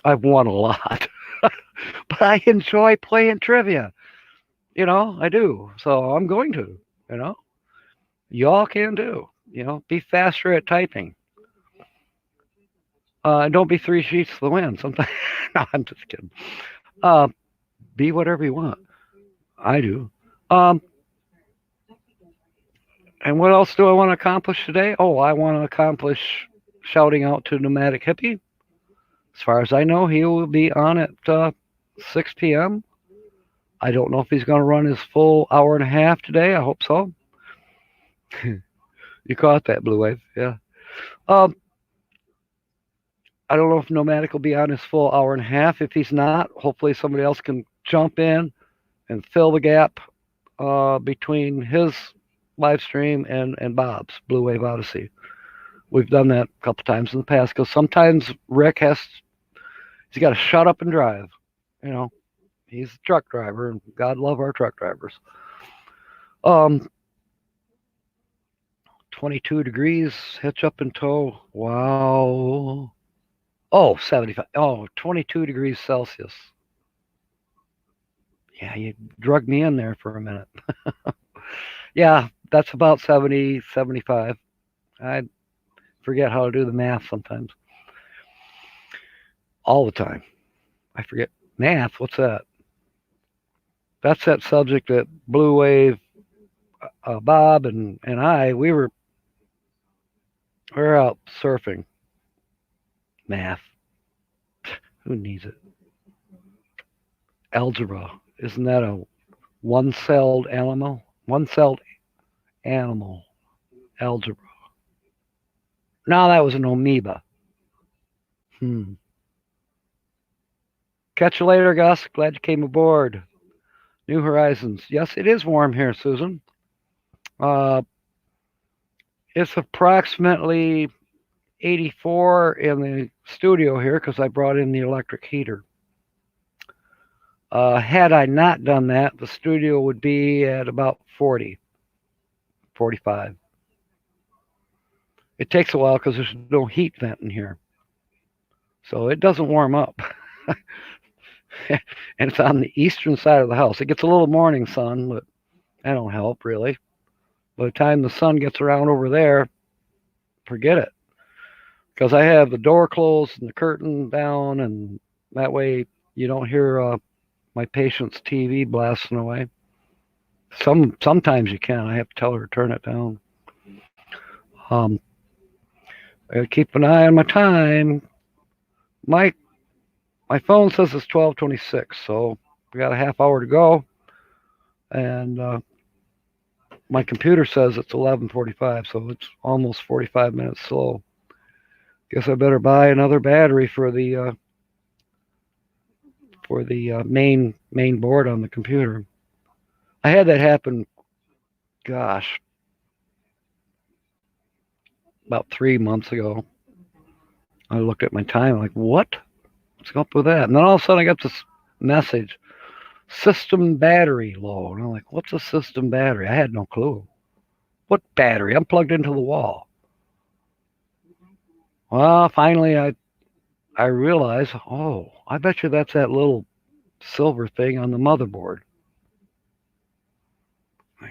I've won a lot, but I enjoy playing trivia. I do. So I'm going to. You know, y'all can too. Be faster at typing. Don't be 3 sheets to the wind. Sometimes, no, I'm just kidding. Uh, be whatever you want. I do. Um, and what else do I want to accomplish today? Oh, I want to accomplish shouting out to Pneumatic Hippie. As far as I know, he will be on at 6 p.m. I don't know if he's going to run his full hour and a half today. I hope so. You caught that, Blue Wave. Yeah. Um, I don't know if Nomadic will be on his full hour and a half. If he's not, hopefully somebody else can jump in and fill the gap between his live stream and Bob's Blue Wave Odyssey. We've done that a couple times in the past because sometimes Rick he's got to shut up and drive. He's a truck driver, and God love our truck drivers. 22 degrees, hitch up and tow. Wow. Oh, 75. Oh, 22 degrees Celsius. Yeah, you drug me in there for a minute. Yeah, That's about 70, 75. I forget how to do the math sometimes. All the time. I forget math. What's that? That's that subject that Blue Wave, Bob, and I, we were out surfing. Math. Who needs it? Algebra. Isn't that a one-celled animal? One-celled animal. Algebra. No, that was an amoeba. Hmm. Catch you later, Gus. Glad you came aboard. New Horizons. Yes, it is warm here, Susan. Uh, it's approximately 84 in the studio here because I brought in the electric heater. Had I not done that, the studio would be at about 40, 45. It takes a while because there's no heat vent in here. So it doesn't warm up. And it's on the eastern side of the house. It gets a little morning sun, but that don't help really. By the time the sun gets around over there, forget it. Because I have the door closed and the curtain down, and that way you don't hear my patient's TV blasting away. Sometimes you can. I have to tell her to turn it down. Um, I keep an eye on my time. My my phone says it's 12:26, so we got a half hour to go, and my computer says it's 11:45, so it's almost 45 minutes slow. Guess I better buy another battery for the main board on the computer. I had that happen. Gosh, about 3 months ago. I looked at my time like, what? What's up with that? And then all of a sudden I got this message, system battery low. And I'm like, what's a system battery? I had no clue. What battery? I'm plugged into the wall. Well, finally I realized, oh, I bet you that's that little silver thing on the motherboard.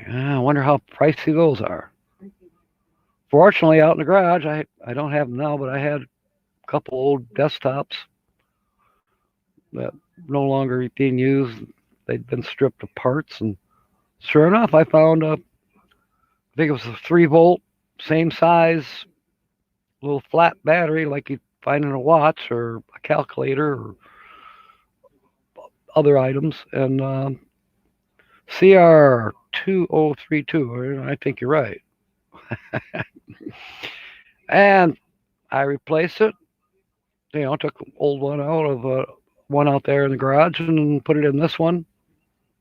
I wonder how pricey those are. Fortunately, out in the garage, I don't have them now, but I had a couple old desktops that no longer being used. They'd been stripped of parts, and sure enough, I found I think it was a 3 volt, same size, little flat battery like you'd find in a watch or a calculator or other items, and CR2032. I think you're right. And I replaced it. Took an old one out of one out there in the garage and put it in this one.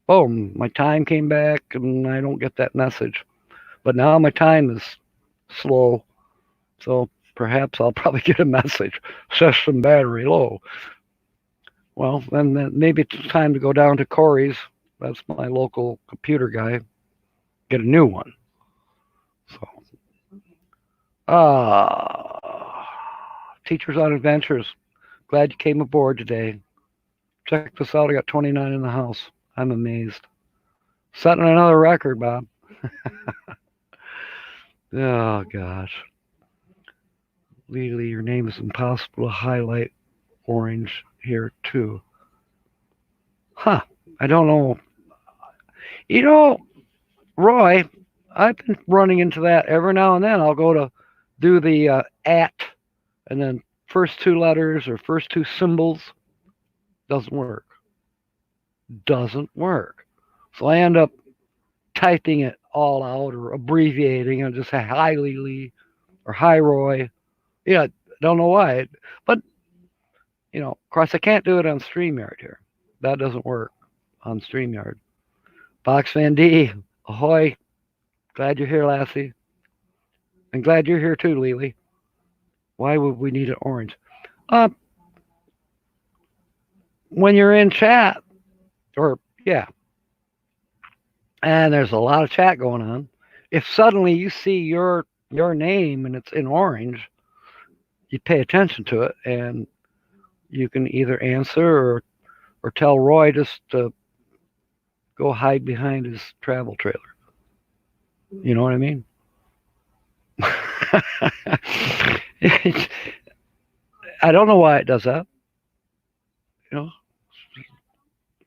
Boom, my time came back, and I don't get that message. But now my time is slow, so perhaps I'll probably get a message. System battery low. Well, then maybe it's time to go down to Corey's. That's my local computer guy. Get a new one. So, Teachers on Adventures. Glad you came aboard today. Check this out. I got 29 in the house. I'm amazed. Setting another record, Bob. Oh, gosh. Legally, your name is impossible to highlight orange here, too. Huh. I don't know. You know, Roy, I've been running into that every now and then. I'll go to do the at and then first two letters or first two symbols. Doesn't work. Doesn't work. So I end up typing it all out or abbreviating and just say hi Lily or hi Roy. Yeah, don't know why. But, of course, I can't do it on StreamYard here. That doesn't work on StreamYard. Fox Van D, ahoy. Glad you're here, Lassie. And glad you're here too, Lily. Why would we need an orange? Uh, when you're in chat, or yeah, and there's a lot of chat going on, if suddenly you see your name and it's in orange, you pay attention to it, and you can either answer or tell Roy just to go hide behind his travel trailer. You know what I mean? I don't know why it does that. You know,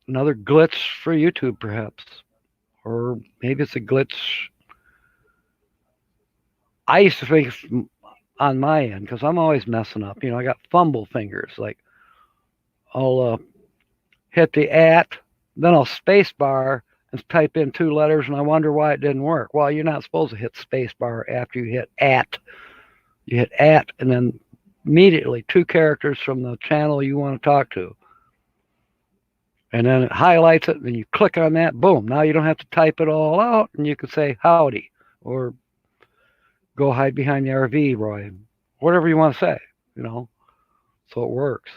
another glitch for YouTube, perhaps, or maybe it's a glitch. I used to think on my end because I'm always messing up. I got fumble fingers. Like I'll hit the at, then I'll space bar and type in two letters, and I wonder why it didn't work. Well, you're not supposed to hit space bar after you hit at. You hit at, and then immediately two characters from the channel you want to talk to. And then it highlights it, and you click on that, boom. Now you don't have to type it all out, and you can say howdy, or go hide behind the RV, Roy. Whatever you want to say, you know. So it works.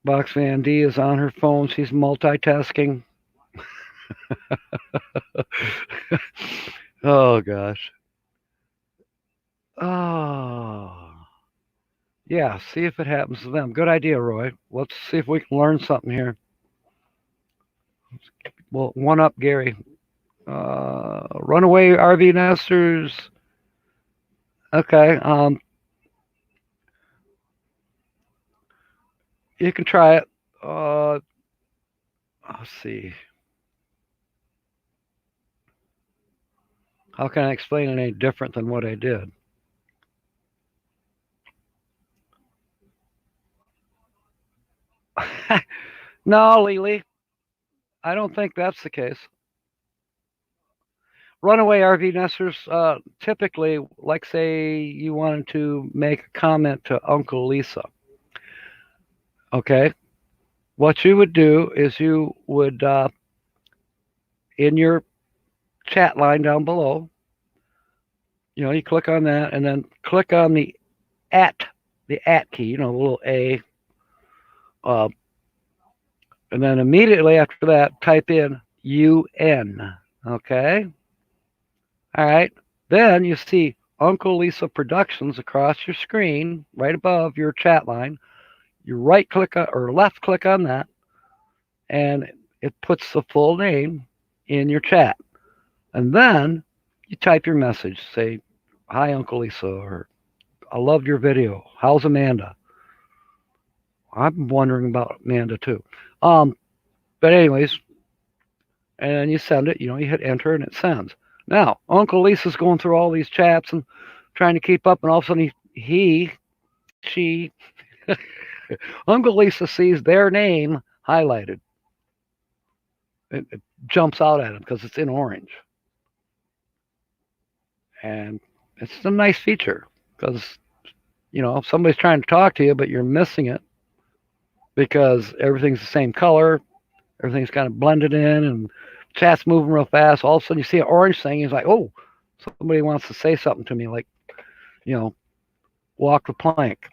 Box Van D is on her phone. She's multitasking. Oh gosh. Oh. Yeah, see if it happens to them. Good idea, Roy. Let's see if we can learn something here. Well, one up, Gary. Runaway RV nesters. Okay. You can try it. Let's see. How can I explain it any different than what I did? No, Lily. I don't think that's the case. Runaway RV nesters typically, like, say, you wanted to make a comment to Uncle Lisa. Okay. What you would do is you would, in your chat line down below, you click on that and then click on at, the at key, the little A, uh, and then immediately after that, type in UN. Okay. All right. Then you see Uncle Lisa Productions across your screen, right above your chat line. You right click or left click on that, and it puts the full name in your chat. And then you type your message. Say, "Hi, Uncle Lisa," or "I loved your video. How's Amanda?" I'm wondering about Amanda too. Um, but anyways, and you send it. You hit enter and it sends. Now, Uncle Lisa's going through all these chats and trying to keep up, and all of a sudden she, Uncle Lisa sees their name highlighted. It jumps out at him because it's in orange, and it's a nice feature because if somebody's trying to talk to you but you're missing it because everything's the same color, everything's kind of blended in, and chat's moving real fast. All of a sudden, you see an orange thing. He's like, "Oh, somebody wants to say something to me," like, you know, walk the plank.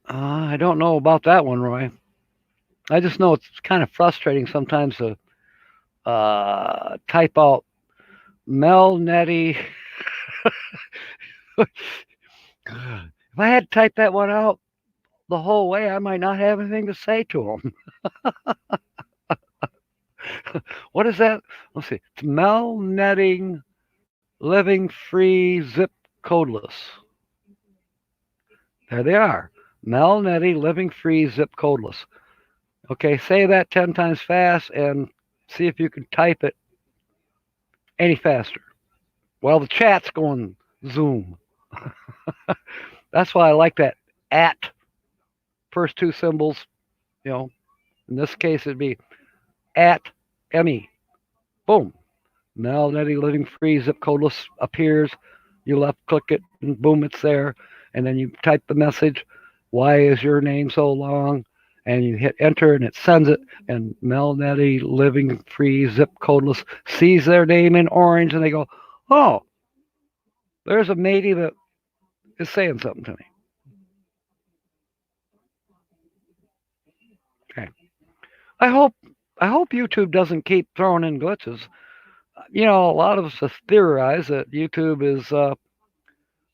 I don't know about that one, Roy. I just know it's kind of frustrating sometimes to type out Mel Nettie. If I had to type that one out the whole way, I might not have anything to say to him. What is that? Let's see. It's Mel Netting Living Free Zip Codeless. There they are. Mel Netting Living Free Zip Codeless. Okay, say that 10 times fast and see if you can type it any faster. Well, the chat's going zoom. That's why I like that at first two symbols. In this case, it'd be at ME. Boom. Mel Netty Living Free Zip Codeless appears. You left click it and boom, it's there. And then you type the message, "Why is your name so long?" And you hit enter and it sends it. And Mel Netty Living Free Zip Codeless sees their name in orange and they go, "Oh, there's a matey that is saying something to me." Okay. I hope I hope YouTube doesn't keep throwing in glitches. A lot of us have theorized that YouTube is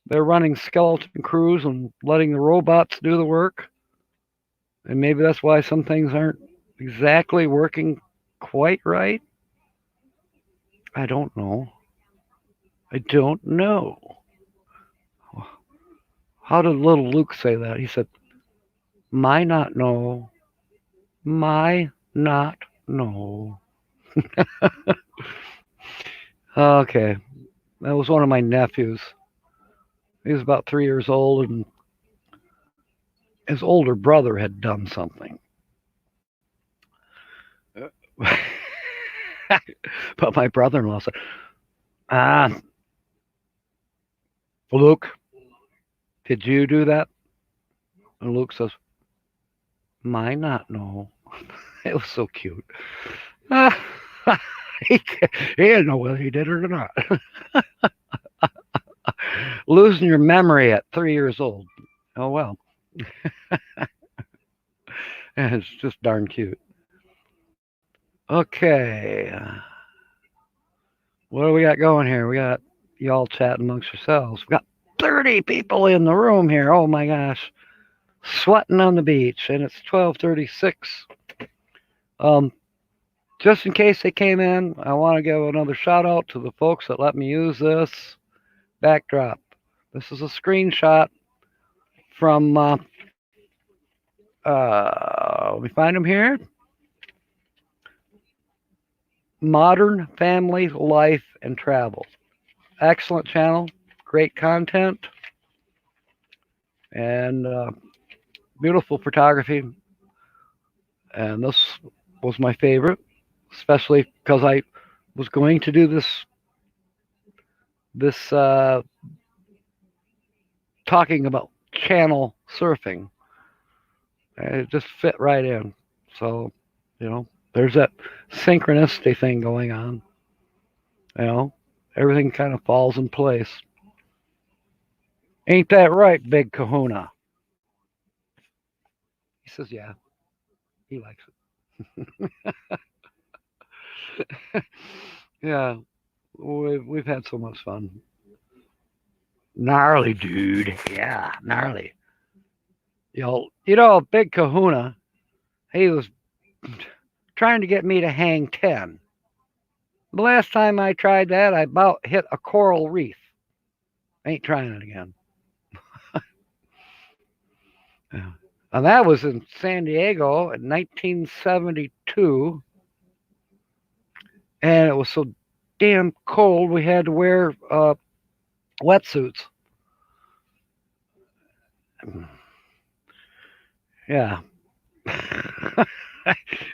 they're running skeleton crews and letting the robots do the work. And maybe that's why some things aren't exactly working quite right. I don't know. I don't know. How did little Luke say that? He said, "My not know, my not know." Okay, that was one of my nephews. He was about 3 years old, and his older brother had done something. But my brother-in-law said, "Ah, Luke, did you do that?" And Luke says, "My not know." It was so cute. Ah, he, he didn't know whether he did it or not. Losing your memory at 3 years old. Oh well, it's just darn cute. Okay, what do we got going here? We got y'all chatting amongst yourselves. We got 30 people in the room here. Oh my gosh, sweating on the beach, and it's 12:36. Um, just in case they came in, I want to give another shout out to the folks that let me use this backdrop. This is a screenshot from let me find them here. Modern Family Life and Travel. Excellent channel, great content, and beautiful photography. And this was my favorite, especially because I was going to do this talking about channel surfing. And it just fit right in. So, there's that synchronicity thing going on. You know, everything kind of falls in place. Ain't that right, Big Kahuna? He says, yeah, he likes it. Yeah, we've had so much fun. Gnarly, dude. Yeah, gnarly. Big Kahuna, he was trying to get me to hang 10. The last time I tried that, I about hit a coral reef. Ain't trying it again. Yeah. And that was in San Diego in 1972. And it was so damn cold, we had to wear wetsuits. Yeah.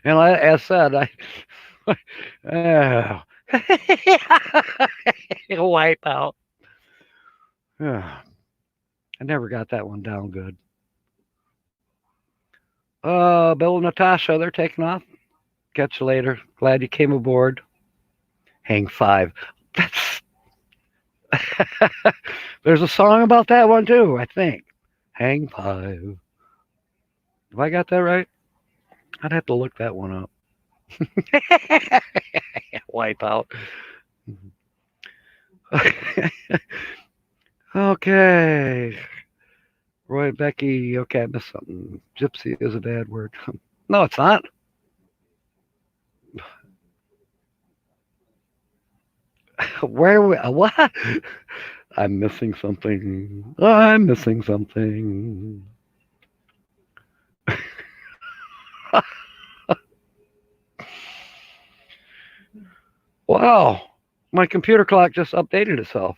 And as I said, uh, wipe out. I never got that one down good. Bill and Natasha, they're taking off. Catch you later. Glad you came aboard. Hang 5. That's There's a song about that one too, I think. Hang 5. Have I got that right? I'd have to look that one up. Wipe out. Okay. Roy, Becky. Okay, I missed something. Gypsy is a bad word. No, it's not. Where are we? What? I'm missing something. I'm missing something. Wow. My computer clock just updated itself.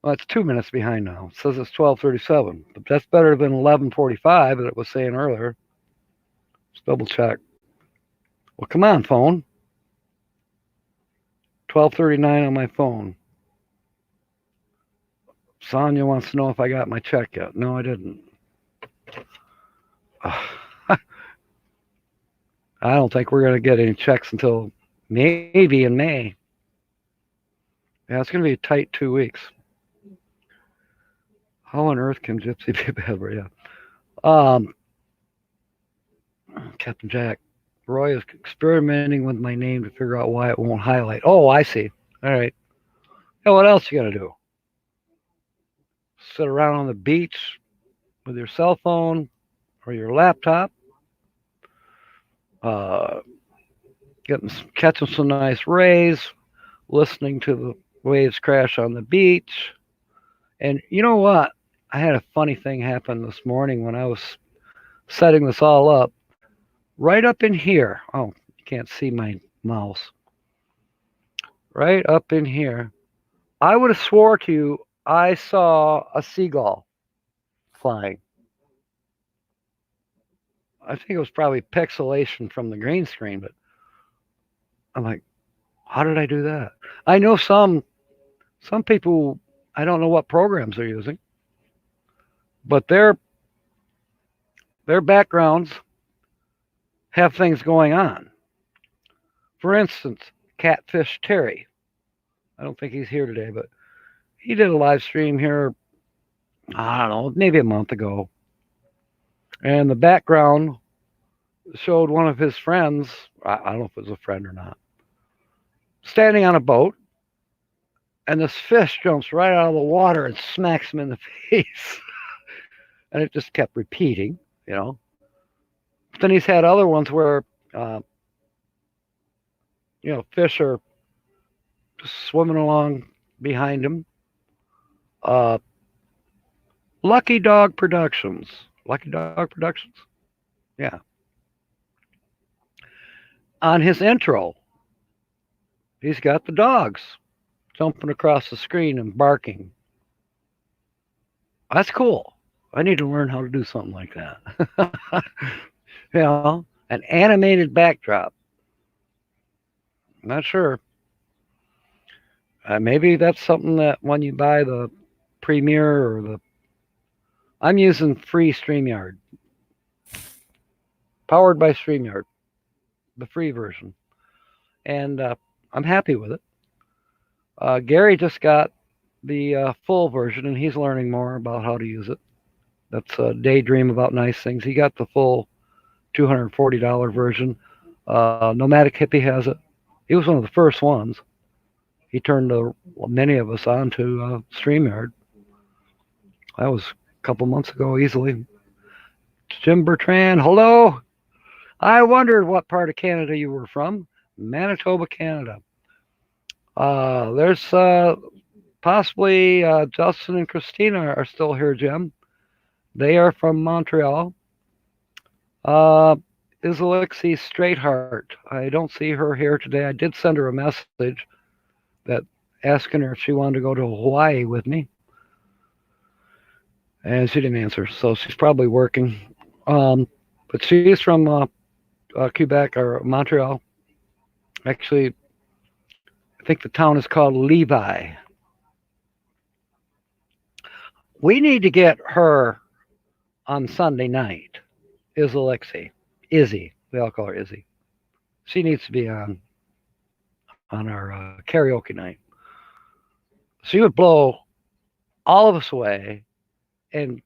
Well, it's 2 minutes behind now. It says it's 12:37, but that's better than 11:45 that it was saying earlier. Let's double check. Well, come on, phone. 12:39 on my phone. Sonia wants to know if I got my check yet. No, I didn't. I don't think we're going to get any checks until maybe in May. Yeah, it's going to be a tight 2 weeks. How on earth can Gypsy be a bad word? Yeah. Captain Jack. Roy is experimenting with my name to figure out why it won't highlight. Oh, I see. All right. Yeah, what else you got to do? Sit around on the beach with your cell phone, or your laptop, uh, catching some nice rays, listening to the waves crash on the beach. And you know what? I had a funny thing happen this morning when I was setting this all up. Right up in here. Oh, you can't see my mouse. Right up in here. I would have swore to you I saw a seagull flying. I think it was probably pixelation from the green screen, but I'm like, how did I do that? I know some people, I don't know what programs they're using, but their backgrounds have things going on. For instance, Catfish Terry. I don't think he's here today, but he did a live stream here, I don't know, maybe a month ago. And the background showed one of his friends, I don't know if it was a friend or not, standing on a boat, and this fish jumps right out of the water and smacks him in the face. And it just kept repeating, you know. But then he's had other ones where, uh, fish are swimming along behind him. Uh, Lucky Dog Productions. Lucky Dog Productions? Yeah. On his intro, he's got the dogs jumping across the screen and barking. That's cool. I need to learn how to do something like that. An animated backdrop. Not sure. Maybe that's something that when you buy the Premiere or the. I'm using free StreamYard, powered by StreamYard, the free version, and I'm happy with it. Gary just got the full version, and he's learning more about how to use it. That's a daydream about nice things. He got the full $240 version. Nomadic Hippie has it. He was one of the first ones. He turned many of us on to StreamYard. That was a couple months ago, easily. Jim Bertrand, hello. I wondered what part of Canada you were from. Manitoba, Canada. There's possibly Justin and Christina are still here, Jim. They are from Montreal. Is Alexi Straightheart? I don't see her here today. I did send her a message that asking her if she wanted to go to Hawaii with me, and she didn't answer, so she's probably working. But she's from Quebec or Montreal. Actually, I think the town is called Levi. We need to get her on Sunday night. Is Alexi. Izzy. We all call her Izzy. She needs to be on our karaoke night. She would blow all of us away, and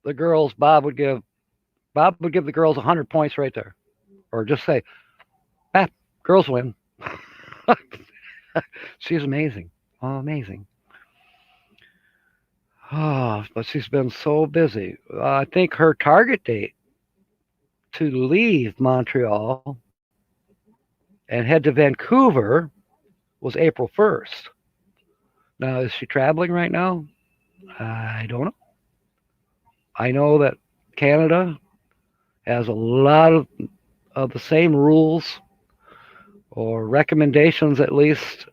the girls, Bob would give the girls 100 points right there, or just say, "Ah, girls win." She's amazing, oh, amazing. Oh, but she's been so busy. I think her target date to leave Montreal and head to Vancouver was April 1st. Now, is she traveling right now? I don't know. I know that Canada has a lot of the same rules or recommendations, at least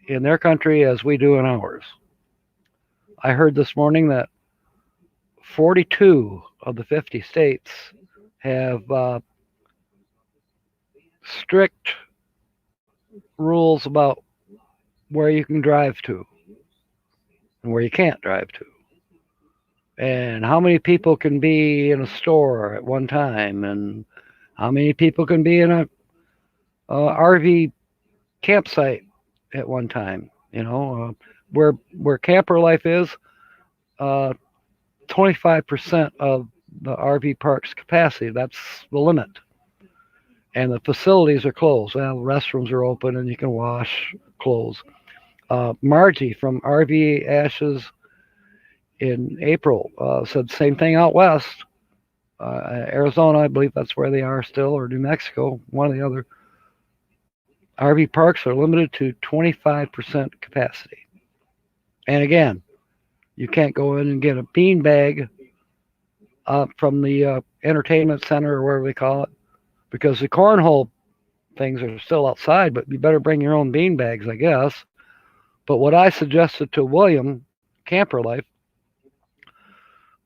in their country, as we do in ours. I heard this morning that 42 of the 50 states have strict rules about where you can drive to and where you can't drive to, and how many people can be in a store at one time, and how many people can be in a RV campsite at one time. Where camper life is, 25% of the RV park's capacity. That's the limit. And the facilities are closed. Well, restrooms are open and you can wash clothes. Margie from RV Ashes in April said same thing out west. Arizona, I believe that's where they are still, or New Mexico, one or the other. RV parks are limited to 25% capacity. And again, you can't go in and get a bean bag from the entertainment center or whatever they call it, because the cornhole things are still outside, but you better bring your own bean bags, I guess. But what I suggested to William, Camper Life,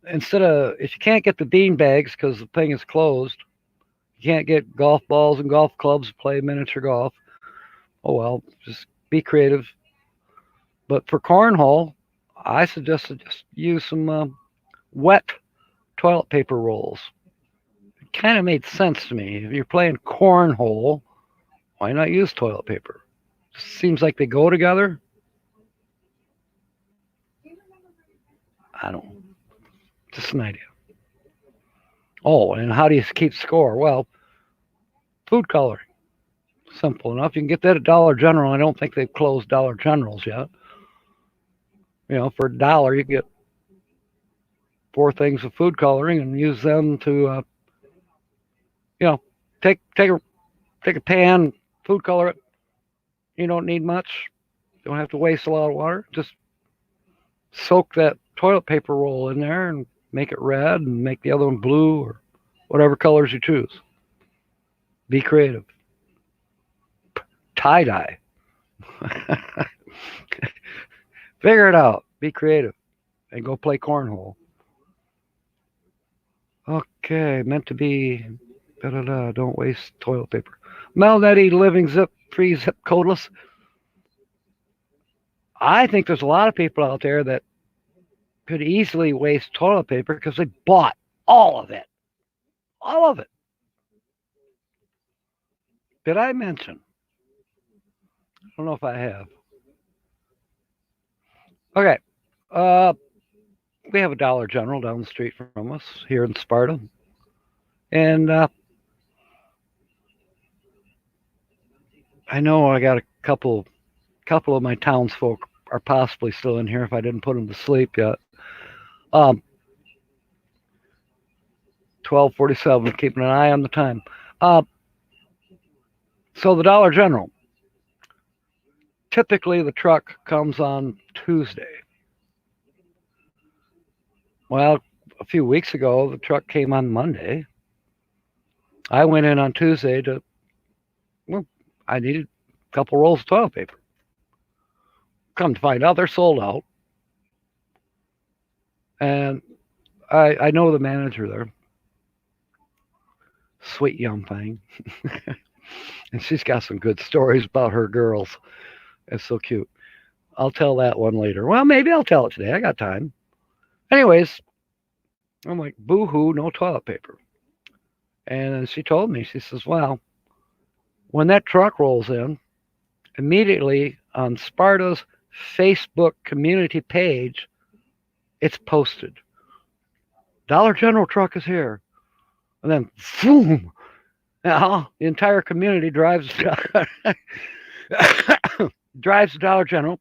instead of, if you can't get the bean bags because the thing is closed, you can't get golf balls and golf clubs to play miniature golf. Oh well, just be creative. But for cornhole, I suggested just use some wet toilet paper rolls. It kind of made sense to me. If you're playing cornhole, why not use toilet paper? Just seems like they go together. I don't know. Just an idea. Oh, and how do you keep score? Well, food coloring. Simple enough. You can get that at Dollar General. I don't think they've closed Dollar Generals yet. For $1, you get 4 things of food coloring and use them to, you know, take a pan, food color it. You don't need much. You don't have to waste a lot of water. Just soak that toilet paper roll in there and make it red and make the other one blue or whatever colors you choose. Be creative. Tie dye. Figure it out. Be creative and go play cornhole. Okay, meant to be. Da-da-da, don't waste toilet paper. Melnetti living zip free zip codeless. I think there's a lot of people out there that could easily waste toilet paper because they bought all of it. All of it. Did I mention? I don't know if I have. Okay. Uh, we have a Dollar General down the street from us here in Sparta. And I know I got a couple of my townsfolk are possibly still in here if I didn't put them to sleep yet. 12:47, keeping an eye on the time. So the Dollar General, typically the truck comes on Tuesday. Well, a few weeks ago, the truck came on Monday. I went in on Tuesday well, I needed a couple rolls of toilet paper. Come to find out, they're sold out. And I know the manager there. Sweet young thing. And she's got some good stories about her girls. It's so cute. I'll tell that one later. Well, maybe I'll tell it today. I got time. Anyways, I'm like, boo hoo, no toilet paper. And she told me, she says, well, when that truck rolls in, immediately on Sparta's Facebook community page, it's posted. Dollar General truck is here. And then, boom, now the entire community drives drives the Dollar General.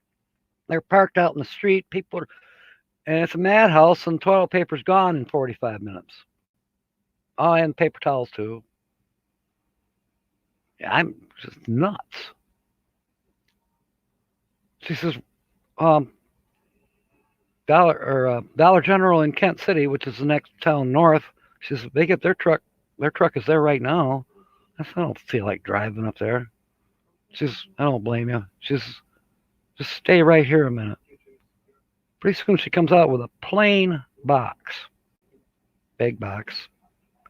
They're parked out in the street. People are, and it's a madhouse, and toilet paper's gone in 45 minutes. Oh, and paper towels too. Yeah, I'm just nuts. She says, Dollar General in Kent City, which is the next town north. She says they get their truck. Their truck is there right now. I said, I don't feel like driving up there. She says, I don't blame you. She says, just stay right here a minute. Pretty soon she comes out with a plain box, big box,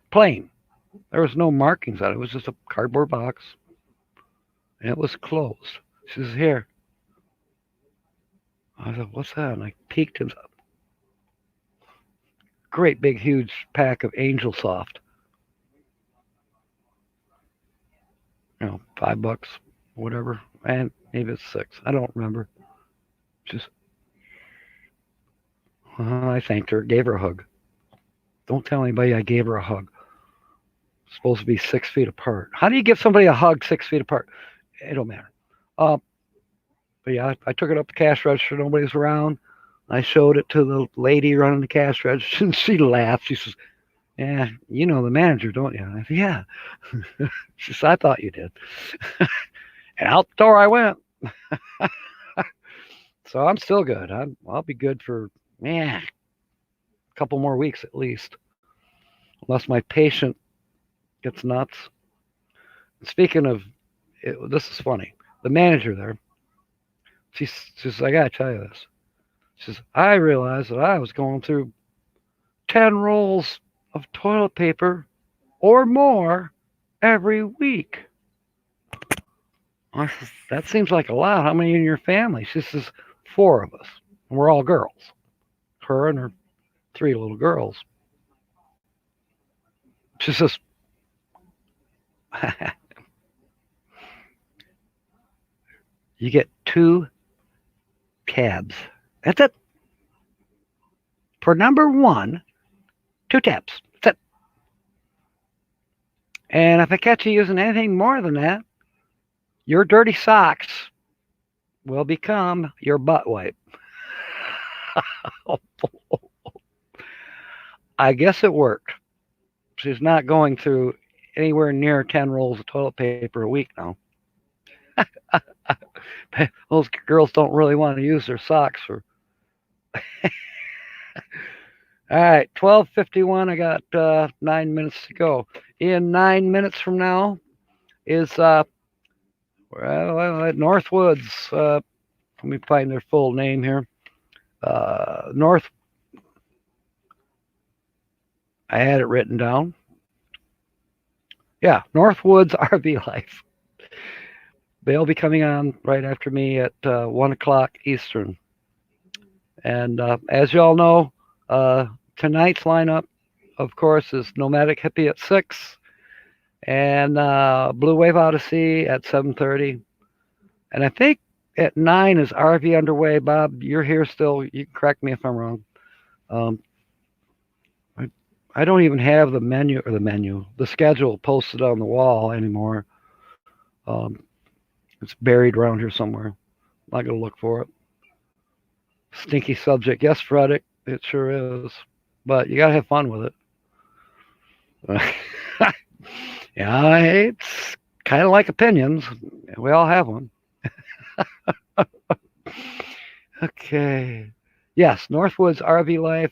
plain. There was no markings on it. It was just a cardboard box, and it was closed. She says, here. I said, what's that? And I peeked and great big huge pack of Angel Soft. $5, whatever, and maybe it's 6. I don't remember. Just, I thanked her, gave her a hug. Don't tell anybody I gave her a hug. It's supposed to be 6 feet apart. How do you give somebody a hug 6 feet apart? It don't matter. But yeah, I took it up the cash register. Nobody's around. I showed it to the lady running the cash register, and she laughed. She says, Yeah, you know the manager, don't you? I said, yeah. She said, I thought you did. And out the door I went. So I'm still good. I'll be good for, yeah, a couple more weeks at least. Unless my patient gets nuts. Speaking of, this is funny. The manager there, she says, I gotta tell you this. She says, I realized that I was going through 10 rolls of toilet paper or more every week. I says, that seems like a lot. How many in your family? She says, four of us. And we're all girls. Her and her three little girls. She says, you get two tabs. That's it. For number one, two tabs. That's it. And if I catch you using anything more than that, your dirty socks will become your butt wipe. I guess it worked. She's not going through anywhere near 10 rolls of toilet paper a week now. Those girls don't really want to use their socks for. All right, 12:51. I got 9 minutes to go. In 9 minutes from now is well, at Northwoods. Let me find their full name here. North. I had it written down. Yeah, Northwoods RV Life. They'll be coming on right after me at 1 o'clock Eastern. And as you all know, tonight's lineup, of course, is Nomadic Hippie at 6 and Blue Wave Odyssey at 7:30. And I think at 9 is RV Underway. Bob, you're here still. You can correct me if I'm wrong. Um, I, I don't even have the schedule posted on the wall anymore. It's buried around here somewhere. I'm not going to look for it. Stinky subject. Yes, Frederick, it sure is. But you got to have fun with it. Yeah, it's kind of like opinions. We all have one. Okay. Yes, Northwoods RV Life,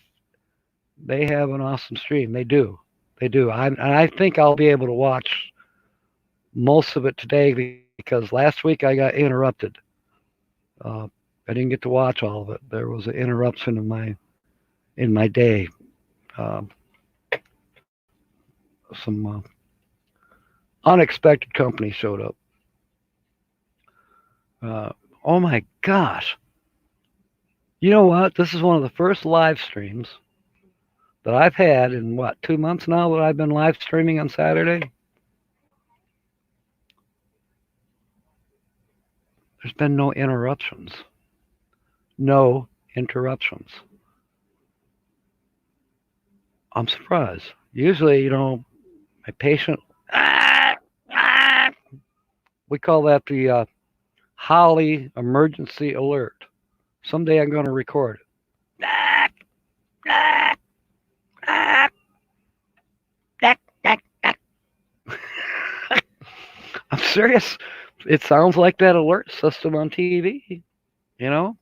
they have an awesome stream. They do. They do. I think I'll be able to watch most of it today because last week I got interrupted. Uh, I didn't get to watch all of it. There was an interruption in my day. Um, some unexpected company showed up. Oh my gosh! You know what? This is one of the first live streams that I've had in what 2 months now that I've been live streaming on Saturday. There's been no interruptions. No interruptions. I'm surprised. Usually, my patient. We call that the Holly emergency alert. Someday I'm going to record it. I'm serious. It sounds like that alert system on TV. You know,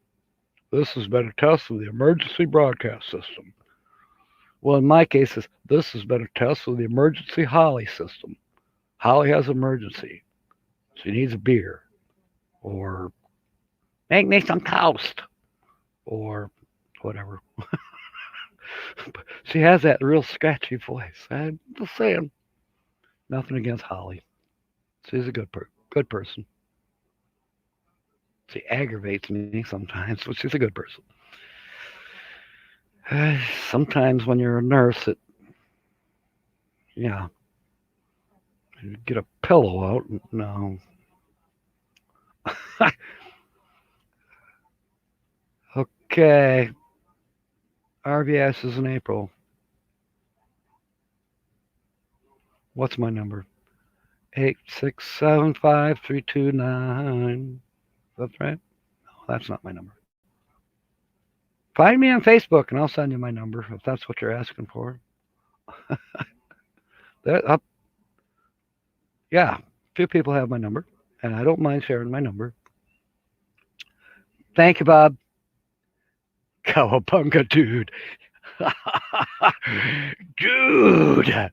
this has been a test of the emergency broadcast system. Well, in my case, this has been a test of the emergency Holly system. Holly has emergency. She needs a beer, or make me some toast, or whatever. She has that real scratchy voice. I'm just saying. Nothing against Holly. She's a good person. She aggravates me sometimes, but she's a good person. Sometimes when you're a nurse, yeah, you get a pillow out. No. Okay. RVS is in April. What's my number? 8675329. That's right. No, that's not my number. Find me on Facebook and I'll send you my number if that's what you're asking for. There, yeah, few people have my number, and I don't mind sharing my number. Thank you, Bob. Cowabunga, dude. Dude.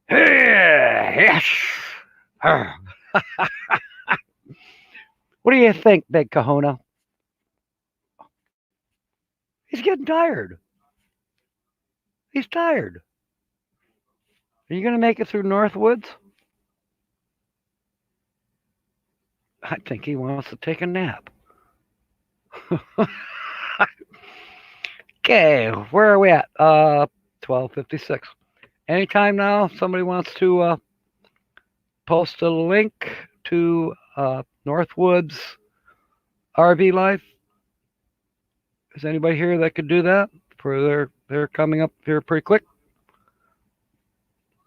Yes. Arr. What do you think, Big Kahuna? He's getting tired. He's tired. Are you going to make it through Northwoods? I think he wants to take a nap. Okay, where are we at? 12:56. Anytime now, somebody wants to post a link to Northwoods RV Life. Is anybody here that could do that? For they're coming up here pretty quick.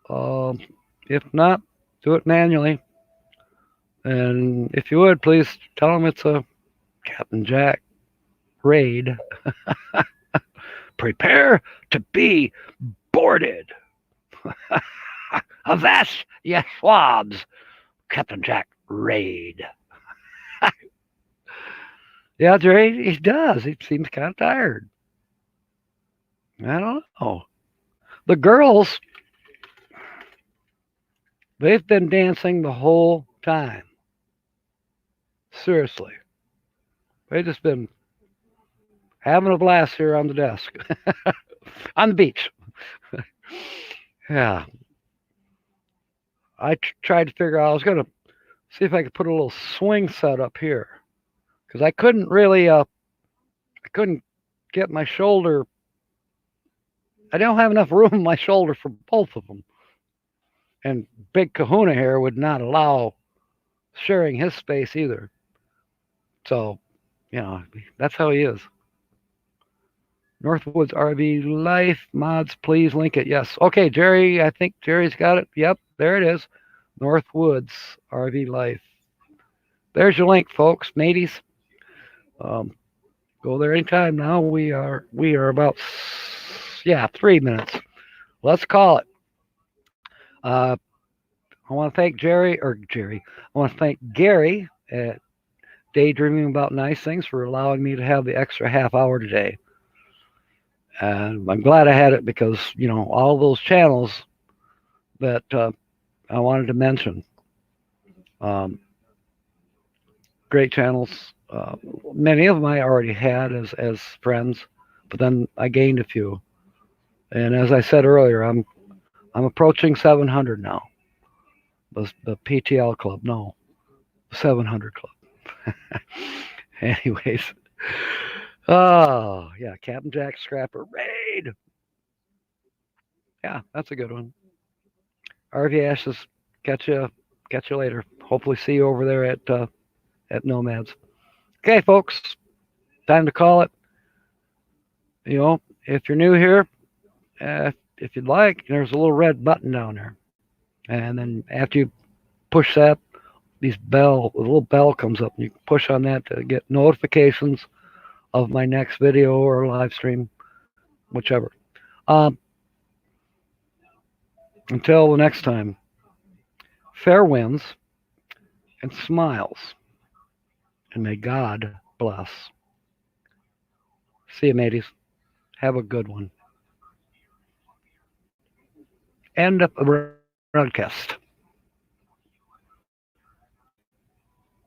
Um, if not, do it manually. And if you would, please tell them it's a Captain Jack raid. Prepare to be boarded. Avast, ye swabs. Captain Jack raid. Yeah, Jerry, he does. He seems kind of tired. I don't know. The girls, they've been dancing the whole time. Seriously. They've just been having a blast here on the desk. On the beach. Yeah. I tried to figure out, I was going to see if I could put a little swing set up here. Because I couldn't really, I couldn't get my shoulder. I don't have enough room in my shoulder for both of them. And Big Kahuna here would not allow sharing his space either. So, that's how he is. Northwoods RV Life mods, please link it. Yes. Okay, Jerry, I think Jerry's got it. Yep, there it is. Northwoods RV Life. There's your link, folks, mateys. Um, go there anytime now. We are about 3 minutes. Let's call it. Uh, I want to thank Jerry. I want to thank Gary at Daydreaming About Nice Things for allowing me to have the extra half hour today. And I'm glad I had it because, all those channels that I wanted to mention, um, great channels. Many of them I already had as friends, but then I gained a few. And as I said earlier, I'm approaching 700 now. The PTL club, no, 700 club. Anyways, oh yeah, Captain Jack Scrapper raid. Yeah, that's a good one. RV Ashes, catch you later. Hopefully see you over there at Nomads. Okay, folks, time to call it. If you're new here, if you'd like, there's a little red button down there, and then after you push that, a little bell comes up, and you push on that to get notifications of my next video or live stream, whichever. Until the next time, fair winds and smiles, and may God bless. See you, mateys. Have a good one. End of broadcast.